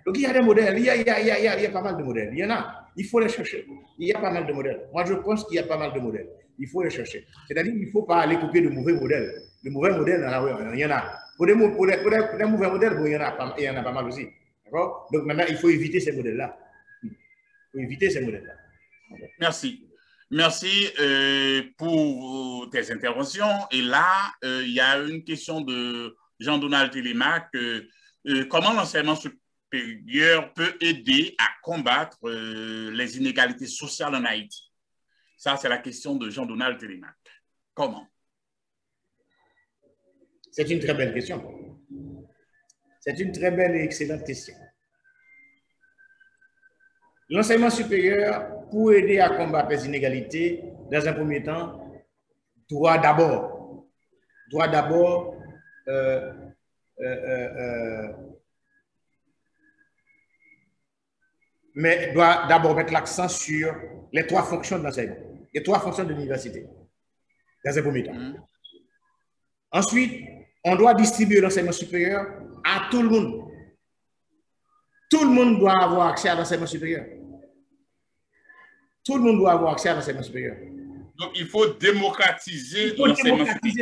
Donc, il y a des modèles, il y a pas mal de modèles. Il y en a, il faut les chercher. Il y a pas mal de modèles. Moi, je pense qu'il y a pas mal de modèles. Il faut les chercher. C'est-à-dire qu'il ne faut pas aller copier de mauvais modèles. Le mauvais modèle, il y en a. Pour les mauvais modèles, il y en a pas mal aussi. D'accord? Donc, maintenant, il faut éviter ces modèles-là. Il faut éviter ces modèles-là. Merci. Merci pour tes interventions. Et là, il y a une question de Jean-Donald Télémac. Comment l'enseignement supérieur peut aider à combattre les inégalités sociales en Haïti? Ça, c'est la question de Jean-Donald Télémac. Comment? C'est une très belle question. C'est une très belle et excellente question. L'enseignement supérieur, pour aider à combattre les inégalités, dans un premier temps, doit d'abord mettre l'accent sur les 3 fonctions de l'enseignement, les 3 fonctions de l'université. dans un premier temps. Ensuite, on doit distribuer l'enseignement supérieur à tout le monde. Tout le monde doit avoir accès à l'enseignement supérieur. Tout le monde doit avoir accès à l'enseignement supérieur. Donc, il faut démocratiser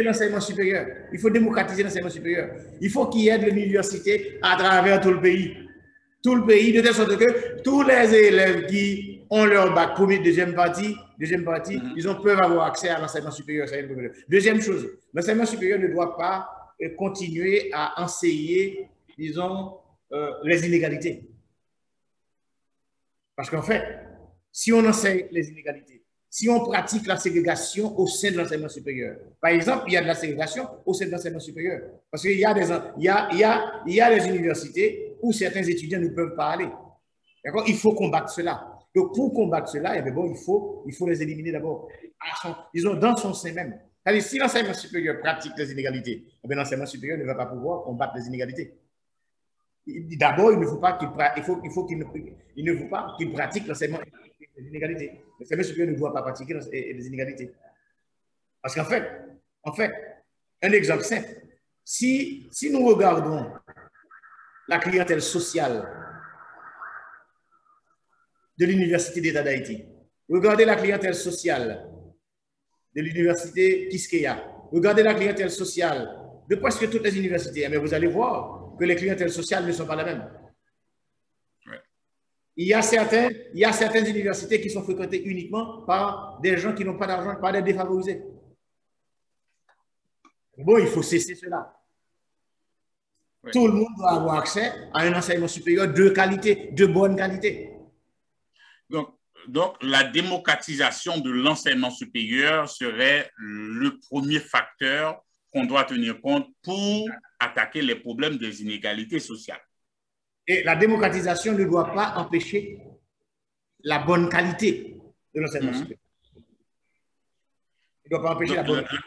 l'enseignement supérieur. Il faut démocratiser l'enseignement supérieur. Il faut qu'il y ait de l'université à travers tout le pays. Tout le pays, de telle sorte que tous les élèves qui ont leur bac, première, deuxième partie, ils peuvent avoir accès à l'enseignement supérieur. Deuxième chose, l'enseignement supérieur ne doit pas continuer à enseigner, disons, les inégalités. Parce qu'en fait, si on enseigne les inégalités, si on pratique la ségrégation au sein de l'enseignement supérieur, par exemple, il y a de la ségrégation au sein de l'enseignement supérieur. Parce qu'il y a des universités où certains étudiants ne peuvent pas aller. D'accord? Il faut combattre cela. Donc, pour combattre cela, eh bien, bon, il faut les éliminer d'abord. Disons, dans son sein même. C'est-à-dire, si l'enseignement supérieur pratique les inégalités, eh bien, l'enseignement supérieur ne va pas pouvoir combattre les inégalités. D'abord, il ne faut pas qu'il pratique l'enseignement des inégalités. L'enseignement supérieur ne doit pas pratiquer les inégalités. Parce qu'en fait, un exemple simple, si nous regardons la clientèle sociale de l'Université d'État d'Haïti, regardez la clientèle sociale de l'Université Quisqueya, regardez la clientèle sociale de presque toutes les universités, mais vous allez voir que les clientèles sociales ne sont pas les mêmes. Ouais. Il y a certaines universités qui sont fréquentées uniquement par des gens qui n'ont pas d'argent, par des défavorisés. Bon, il faut cesser cela. Ouais. Tout le monde doit avoir accès à un enseignement supérieur de qualité, de bonne qualité. Donc, la démocratisation de l'enseignement supérieur serait le premier facteur qu'on doit tenir compte pour attaquer les problèmes des inégalités sociales. Et la démocratisation ne doit pas empêcher la bonne qualité de l'enseignement supérieur. Il ne doit pas empêcher la bonne qualité.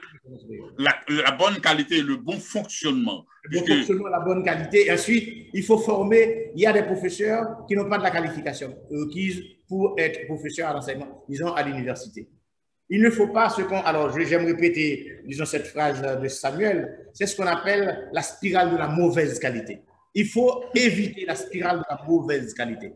La bonne qualité et le bon fonctionnement. Le bon fonctionnement, la bonne qualité. Et ensuite, il faut former, il y a des professeurs qui n'ont pas de la qualification requise pour être professeur à l'enseignement, disons à l'université. Il ne faut pas ce qu'on... Alors, j'aime répéter, disons, cette phrase de Samuel, c'est ce qu'on appelle la spirale de la mauvaise qualité. Il faut éviter la spirale de la mauvaise qualité.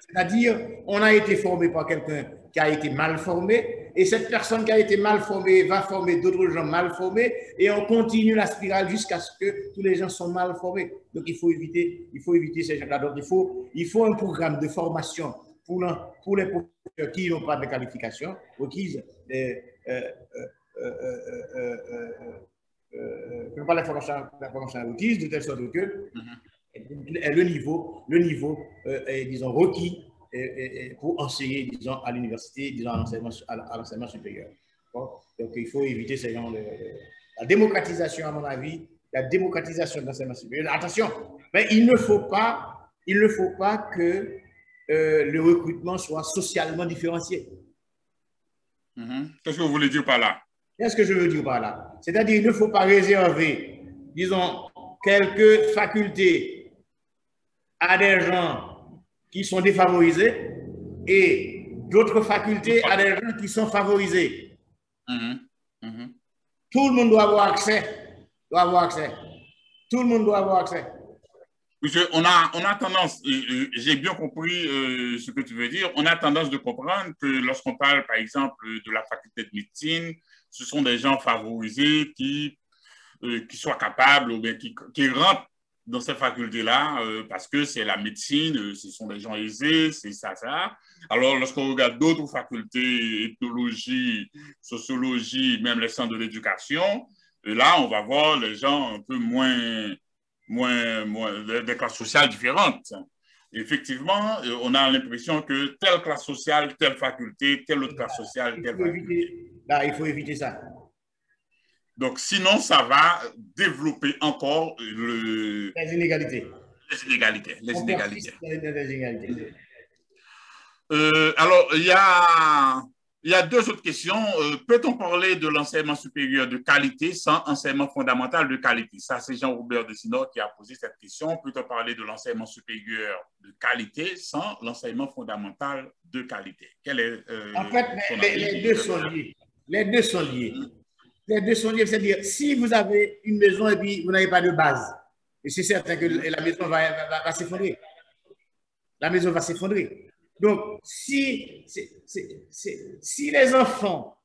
C'est-à-dire, on a été formé par quelqu'un qui a été mal formé, et cette personne qui a été mal formée va former d'autres gens mal formés, et on continue la spirale jusqu'à ce que tous les gens sont mal formés. Donc, il faut éviter ces gens-là. Donc, il faut un programme de formation pour les professeurs qui n'ont pas de qualification requise, pas la formation requise, de telle sorte que le niveau est, disons, requis pour enseigner, disons, à l'université, disons, à l'enseignement supérieur. Bon? Donc, il faut éviter ces gens la démocratisation, à mon avis, la démocratisation de l'enseignement supérieur. Attention, mais il ne faut pas que le recrutement soit socialement différencié. Qu'est-ce que vous voulez dire par là? Qu'est-ce que je veux dire par là? C'est-à-dire qu'il ne faut pas réserver, disons, quelques facultés à des gens qui sont défavorisés et d'autres facultés à des gens qui sont favorisés. Tout le monde doit avoir accès. Tout le monde doit avoir accès. On a tendance, j'ai bien compris ce que tu veux dire, on a tendance de comprendre que lorsqu'on parle, par exemple, de la faculté de médecine, ce sont des gens favorisés qui soient capables ou bien qui rentrent dans cette faculté-là parce que c'est la médecine, ce sont des gens aisés, c'est ça. Alors, lorsqu'on regarde d'autres facultés, ethnologie, sociologie, même les centres de l'éducation, là, on va voir les gens un peu moins des classes sociales différentes. Effectivement, on a l'impression que telle classe sociale, telle faculté, telle autre classe sociale, telle faculté. Là, il faut éviter ça. Donc, sinon, ça va développer encore les inégalités. Les inégalités. Alors, il y a deux autres questions. Peut-on parler de l'enseignement supérieur de qualité sans enseignement fondamental de qualité? Ça, c'est Jean-Robert Dessinor qui a posé cette question. Peut-on parler de l'enseignement supérieur de qualité sans l'enseignement fondamental de qualité? En fait, les deux sont liés. Les deux sont liés. Les deux sont liés, c'est-à-dire, si vous avez une maison et puis vous n'avez pas de base, et c'est certain que la maison va s'effondrer. La maison va s'effondrer. Donc, si les enfants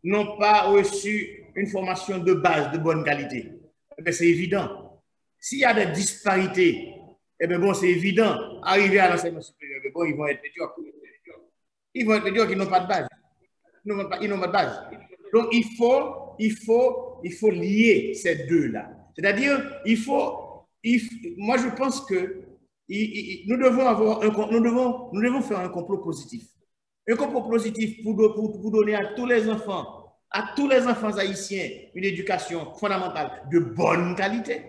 n'ont pas reçu une formation de base de bonne qualité, eh c'est évident. S'il y a des disparités, eh bien bon, c'est évident. Arriver à l'enseignement supérieur, bon, ils vont être médiocres. Ils vont être médiocres, ils n'ont pas de base. Ils n'ont pas de base. Donc, il faut lier ces deux-là. C'est-à-dire, moi, je pense que nous devons faire un complot positif. Un complot positif pour donner à tous les enfants haïtiens une éducation fondamentale de bonne qualité,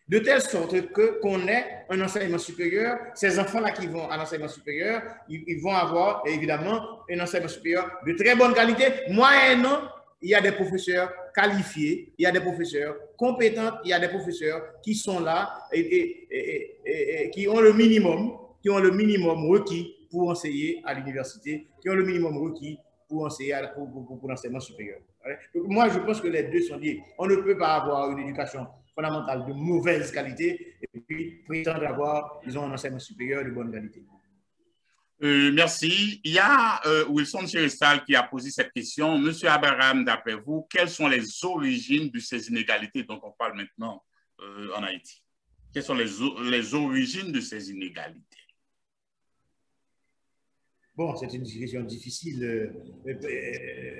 de telle sorte qu'on ait un enseignement supérieur. Ces enfants-là qui vont à l'enseignement supérieur, ils vont avoir évidemment un enseignement supérieur de très bonne qualité. Moyennant, il y a des professeurs qualifiés, il y a des professeurs compétents, il y a des professeurs qui sont là et qui ont le minimum requis pour enseigner à l'université, qui ont le minimum requis pour enseigner pour l'enseignement supérieur. Donc, moi, je pense que les deux sont liés. On ne peut pas avoir une éducation fondamentale de mauvaise qualité et puis prétendre avoir, disons, un enseignement supérieur de bonne qualité. Merci. Il y a Wilson Chiristal qui a posé cette question. Monsieur Abraham, d'après vous, quelles sont les origines de ces inégalités dont on parle maintenant en Haïti? Quelles sont les origines de ces inégalités? Bon, c'est une question difficile.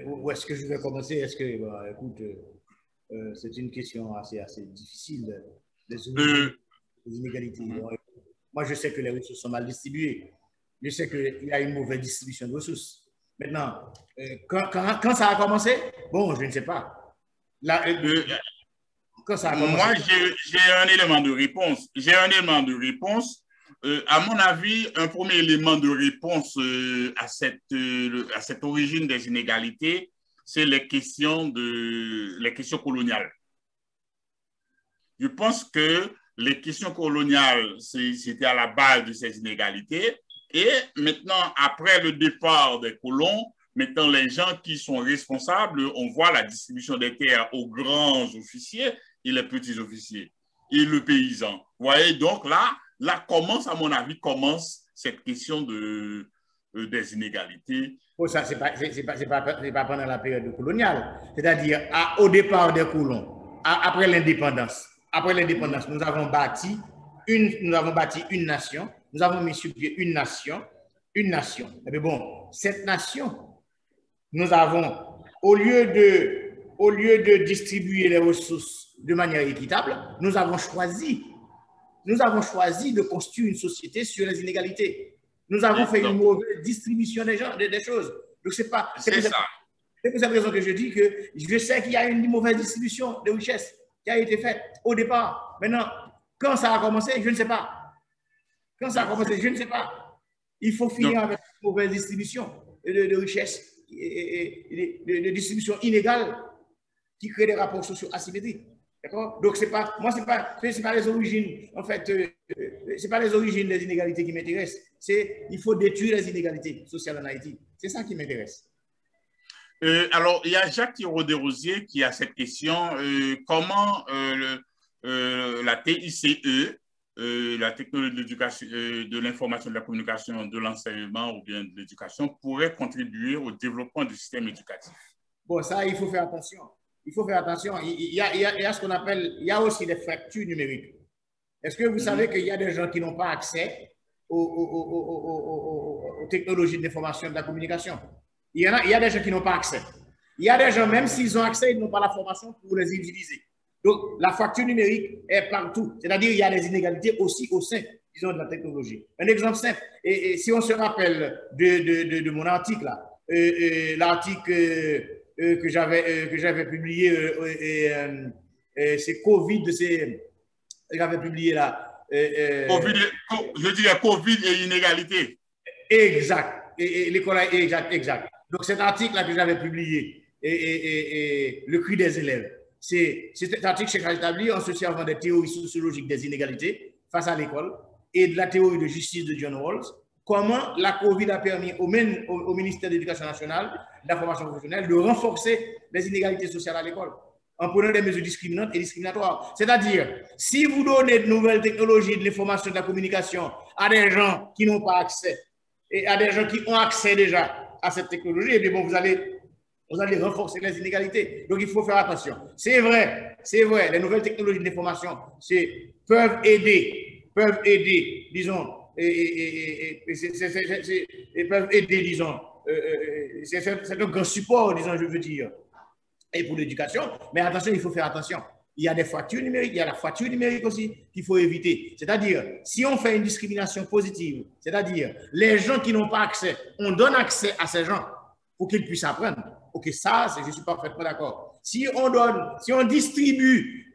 Où est-ce que je vais commencer? Est-ce que, bah, écoute, c'est une question assez difficile. Les inégalités. Moi, je sais que les ressources sont mal distribuées. Je sais qu'il y a une mauvaise distribution de ressources. Maintenant, quand ça a commencé, bon, je ne sais pas. Quand ça a commencé, moi, j'ai un élément de réponse. À mon avis, un premier élément de réponse à cette origine des inégalités, c'est les questions coloniales. Je pense que les questions coloniales, c'était à la base de ces inégalités. Et maintenant, après le départ des colons, maintenant les gens qui sont responsables, on voit la distribution des terres aux grands officiers et les petits officiers et le paysan. Vous voyez, donc là commence, à mon avis, cette question des inégalités. Oh, ça, c'est pas pendant la période coloniale. C'est-à-dire, au départ des colons, après l'indépendance, nous avons bâti une nation. Nous avons mis sur pied une nation. Mais bon, cette nation, nous avons, au lieu de distribuer les ressources de manière équitable, nous avons choisi de construire une société sur les inégalités. Nous avons fait une mauvaise distribution des choses. Donc, c'est pour cette raison que je dis que je sais qu'il y a une mauvaise distribution de richesses qui a été faite au départ. Maintenant, quand ça a commencé, je ne sais pas. Quand ça a commencé, je ne sais pas. Il faut finir avec une mauvaise distribution de richesses et de distribution inégale qui crée des rapports sociaux asymétriques. D'accord? Donc, moi, ce n'est pas les origines, en fait, c'est pas les origines des inégalités qui m'intéressent. Il faut détruire les inégalités sociales en Haïti. C'est ça qui m'intéresse. Alors, il y a Jacques Thibault-Desrosiers qui a cette question. Comment la TICE, la technologie de l'éducation, de l'information, de la communication, de l'enseignement ou bien de l'éducation pourrait contribuer au développement du système éducatif? Bon, ça, il faut faire attention. Il faut faire attention. Il y a ce qu'on appelle, il y a aussi des fractures numériques. Est-ce que vous savez qu'il y a des gens qui n'ont pas accès aux technologies de l'information et de la communication? Il y a des gens qui n'ont pas accès. Il y a des gens, même s'ils ont accès, ils n'ont pas la formation pour les utiliser. Donc, la fracture numérique est partout. C'est-à-dire qu'il y a des inégalités aussi au sein, disons, de la technologie. Un exemple simple, et si on se rappelle de mon article, là, l'article que j'avais publié, c'est Covid, j'avais publié là. Je dirais Covid et inégalité. Exact. Et l'école, exact. Donc, cet article-là que j'avais publié, le cri des élèves, c'est cet article que j'ai établi en se servant des théories sociologiques des inégalités face à l'école et de la théorie de justice de John Rawls comment la COVID a permis au ministère de l'Éducation nationale, de la formation professionnelle, de renforcer les inégalités sociales à l'école en prenant des mesures discriminantes et discriminatoires. C'est-à-dire, si vous donnez de nouvelles technologies de l'information et de la communication à des gens qui n'ont pas accès et à des gens qui ont accès déjà à cette technologie, et bien bon, vous allez renforcer les inégalités. Donc, il faut faire attention. C'est vrai, les nouvelles technologies de l'information peuvent aider, disons, peuvent aider, disons, c'est un grand support, disons, je veux dire, et pour l'éducation, mais attention, il faut faire attention. Il y a des fractures numériques, il y a la fracture numérique aussi qu'il faut éviter. C'est-à-dire, si on fait une discrimination positive, c'est-à-dire les gens qui n'ont pas accès, on donne accès à ces gens pour qu'ils puissent apprendre. Ok, ça, je suis parfaitement d'accord. Si on distribue,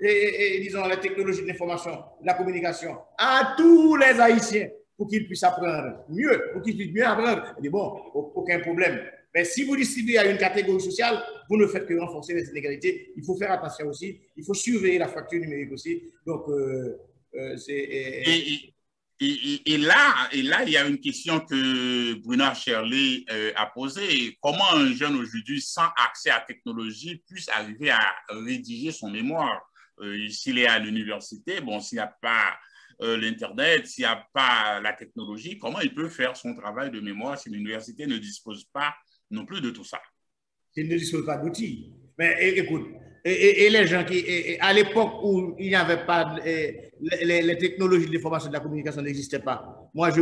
disons, la technologie de l'information, de la communication à tous les Haïtiens pour qu'ils puissent apprendre mieux, pour qu'ils puissent mieux apprendre, eh bien, bon, aucun problème. Mais si vous distribuez à une catégorie sociale, vous ne faites que renforcer les inégalités. Il faut faire attention aussi. Il faut surveiller la fracture numérique aussi. Donc, Et là, il y a une question que Bruno Cherley a posée. Comment un jeune aujourd'hui, sans accès à la technologie, puisse arriver à rédiger son mémoire? S'il est à l'université, bon, s'il n'y a pas l'Internet, s'il n'y a pas la technologie, comment il peut faire son travail de mémoire si l'université ne dispose pas non plus de tout ça? S'il ne dispose pas d'outils. Mais écoute, et les gens qui, à l'époque où il n'y avait pas, les technologies de l'information et de la communication n'existaient pas, moi, je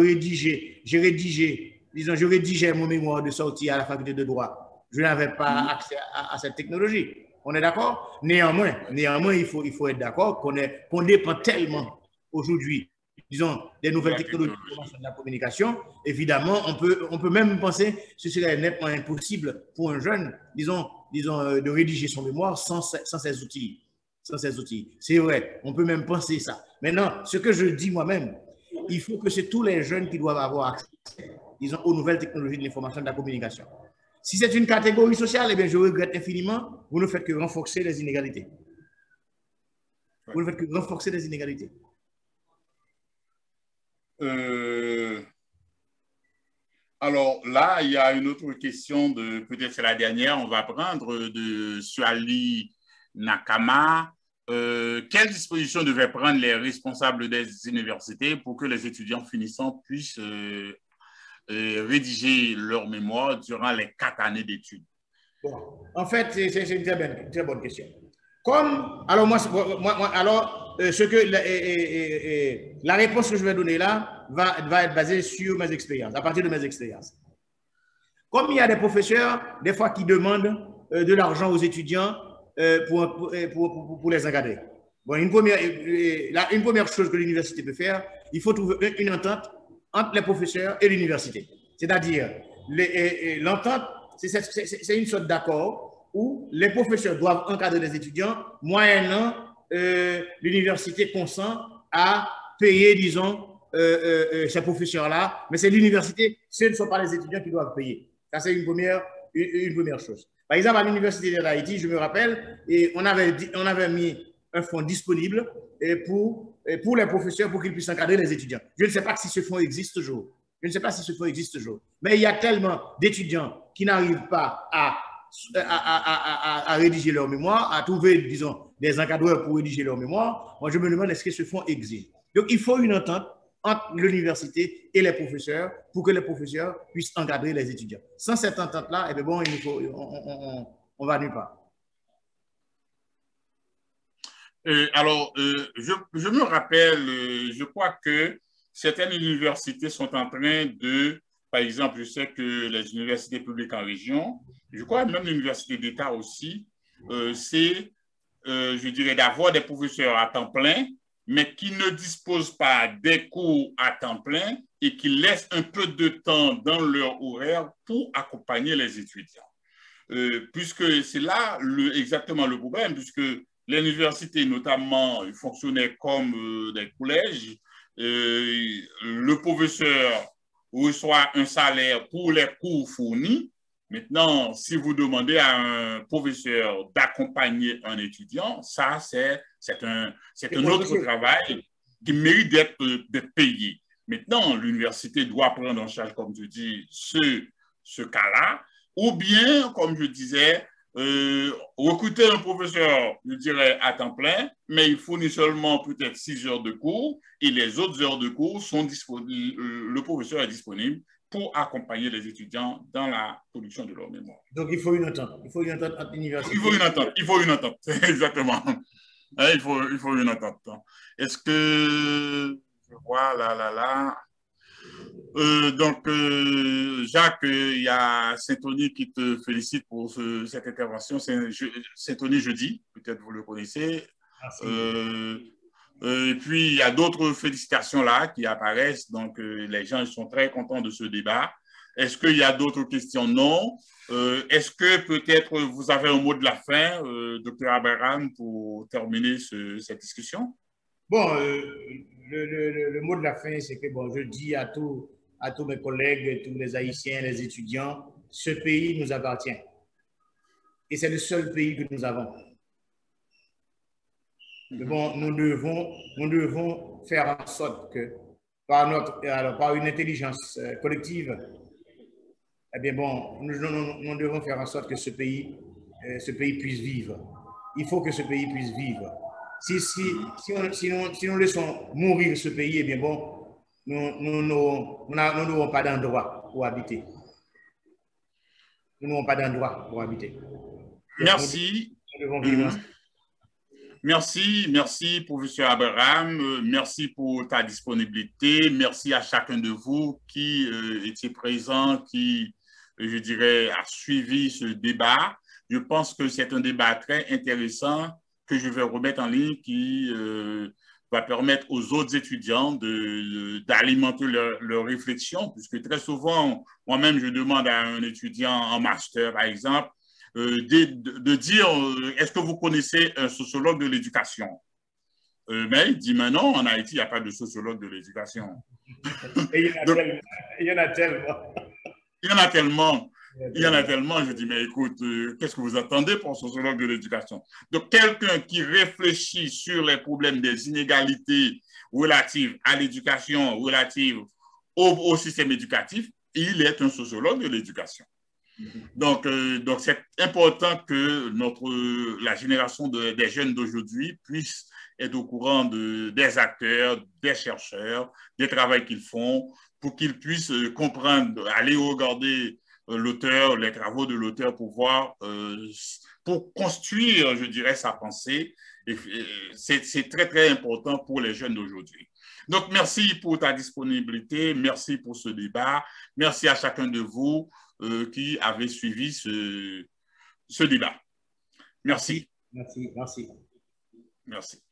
rédigeais mon mémoire de sortie à la faculté de droit. Je n'avais pas accès à cette technologie. On est d'accord? Néanmoins, il faut être d'accord qu'on dépend tellement aujourd'hui, disons, des nouvelles technologies de l'information et de la communication. Évidemment, on peut même penser que ce serait nettement impossible pour un jeune, disons, de rédiger son mémoire sans ces outils. C'est vrai, on peut même penser ça. Maintenant, ce que je dis moi-même, il faut que c'est tous les jeunes qui doivent avoir accès, disons, aux nouvelles technologies de l'information et de la communication. Si c'est une catégorie sociale, eh bien, je regrette infiniment, vous ne faites que renforcer les inégalités. Vous ne faites que renforcer les inégalités. Alors là, il y a une autre question, peut-être c'est la dernière, on va prendre de Suali Nakama. Quelles dispositions devaient prendre les responsables des universités pour que les étudiants finissants puissent rédiger leur mémoire durant les 4 années d'études? Bon, en fait, c'est une très bonne question. Alors, la réponse que je vais donner là va être basée sur mes expériences, à partir de mes expériences. Comme il y a des professeurs, des fois, qui demandent de l'argent aux étudiants pour les encadrer. Bon, une première chose que l'université peut faire, il faut trouver une entente entre les professeurs et l'université. C'est-à-dire, l'entente, c'est une sorte d'accord où les professeurs doivent encadrer les étudiants, moyennant l'université consent à payer, disons, ces professeurs-là, mais c'est l'université, ce ne sont pas les étudiants qui doivent payer. Ça, c'est une première chose. Par exemple, à l'université de Haïti, je me rappelle, et on avait mis un fonds disponible pour les professeurs pour qu'ils puissent encadrer les étudiants. Je ne sais pas si ce fonds existe toujours. Mais il y a tellement d'étudiants qui n'arrivent pas à rédiger leur mémoire, à trouver, disons, des encadreurs pour rédiger leur mémoire. Moi, je me demande, est-ce que ce fonds existe? Donc, il faut une entente entre l'université et les professeurs pour que les professeurs puissent encadrer les étudiants. Sans cette entente-là, eh bien, bon, on va nulle part. Alors, je me rappelle, je crois que certaines universités sont en train de, par exemple, je sais que les universités publiques en région, je crois même l'université d'État aussi, c'est, je dirais, d'avoir des professeurs à temps plein, mais qui ne disposent pas des cours à temps plein et qui laissent un peu de temps dans leur horaire pour accompagner les étudiants. Puisque c'est là exactement le problème, puisque les universités, notamment, fonctionnaient comme des collèges. Le professeur reçoit un salaire pour les cours fournis. Maintenant, si vous demandez à un professeur d'accompagner un étudiant, ça, c'est un autre travail qui mérite d'être payé. Maintenant, l'université doit prendre en charge, comme tu dis, ce cas-là, ou bien, comme je disais, recruter un professeur, je dirais, à temps plein, mais il fournit seulement peut-être 6 heures de cours et les autres heures de cours sont disponibles, le professeur est disponible pour accompagner les étudiants dans la production de leur mémoire. Donc, il faut une entente. Il faut une entente entre l'université. Il faut une entente. Il faut une entente. Exactement. Il faut une entente. Est-ce que je vois là. Donc, Jacques, il y a Saint-Tony qui te félicite pour cette intervention. Saint-Tony jeudi, peut-être vous le connaissez. Et puis, il y a d'autres félicitations là qui apparaissent. Donc, les gens sont très contents de ce débat. Est-ce qu'il y a d'autres questions? Non. Est-ce que peut-être vous avez un mot de la fin, Dr Abraham, pour terminer cette discussion? Bon, le mot de la fin, c'est que bon, je dis à tous mes collègues, tous les Haïtiens, les étudiants, ce pays nous appartient. Et c'est le seul pays que nous avons. Mais bon, nous devons faire en sorte que, par une intelligence collective, eh bien bon, nous devons faire en sorte que ce pays puisse vivre. Il faut que ce pays puisse vivre. Si nous laissons mourir ce pays, eh bien bon, nous n'aurons pas d'endroit pour habiter. Nous n'aurons pas d'endroit pour habiter. Merci. Nous devons vivre ensemble. Merci, professeur Abraham. Merci pour ta disponibilité. Merci à chacun de vous qui était présent, qui, je dirais, a suivi ce débat. Je pense que c'est un débat très intéressant que je vais remettre en ligne qui va permettre aux autres étudiants d'alimenter leur réflexion, puisque très souvent, moi-même, je demande à un étudiant en master, par exemple, de dire, est-ce que vous connaissez un sociologue de l'éducation? Mais il dit, mais non, en Haïti, il n'y a pas de sociologue de l'éducation. Il y en a tellement. Il y en a tellement. Il y en a tellement, je dis, mais écoute, qu'est-ce que vous attendez pour un sociologue de l'éducation? Donc, quelqu'un qui réfléchit sur les problèmes des inégalités relatives à l'éducation, relatives au système éducatif, il est un sociologue de l'éducation. Donc, c'est important que la génération des jeunes d'aujourd'hui puisse être au courant des acteurs, des chercheurs, des travaux qu'ils font, pour qu'ils puissent comprendre, aller regarder l'auteur, les travaux de l'auteur pour voir, pour construire, je dirais, sa pensée. C'est très, très important pour les jeunes d'aujourd'hui. Donc, merci pour ta disponibilité, merci pour ce débat, merci à chacun de vous qui avez suivi ce débat. Merci. Merci. Merci.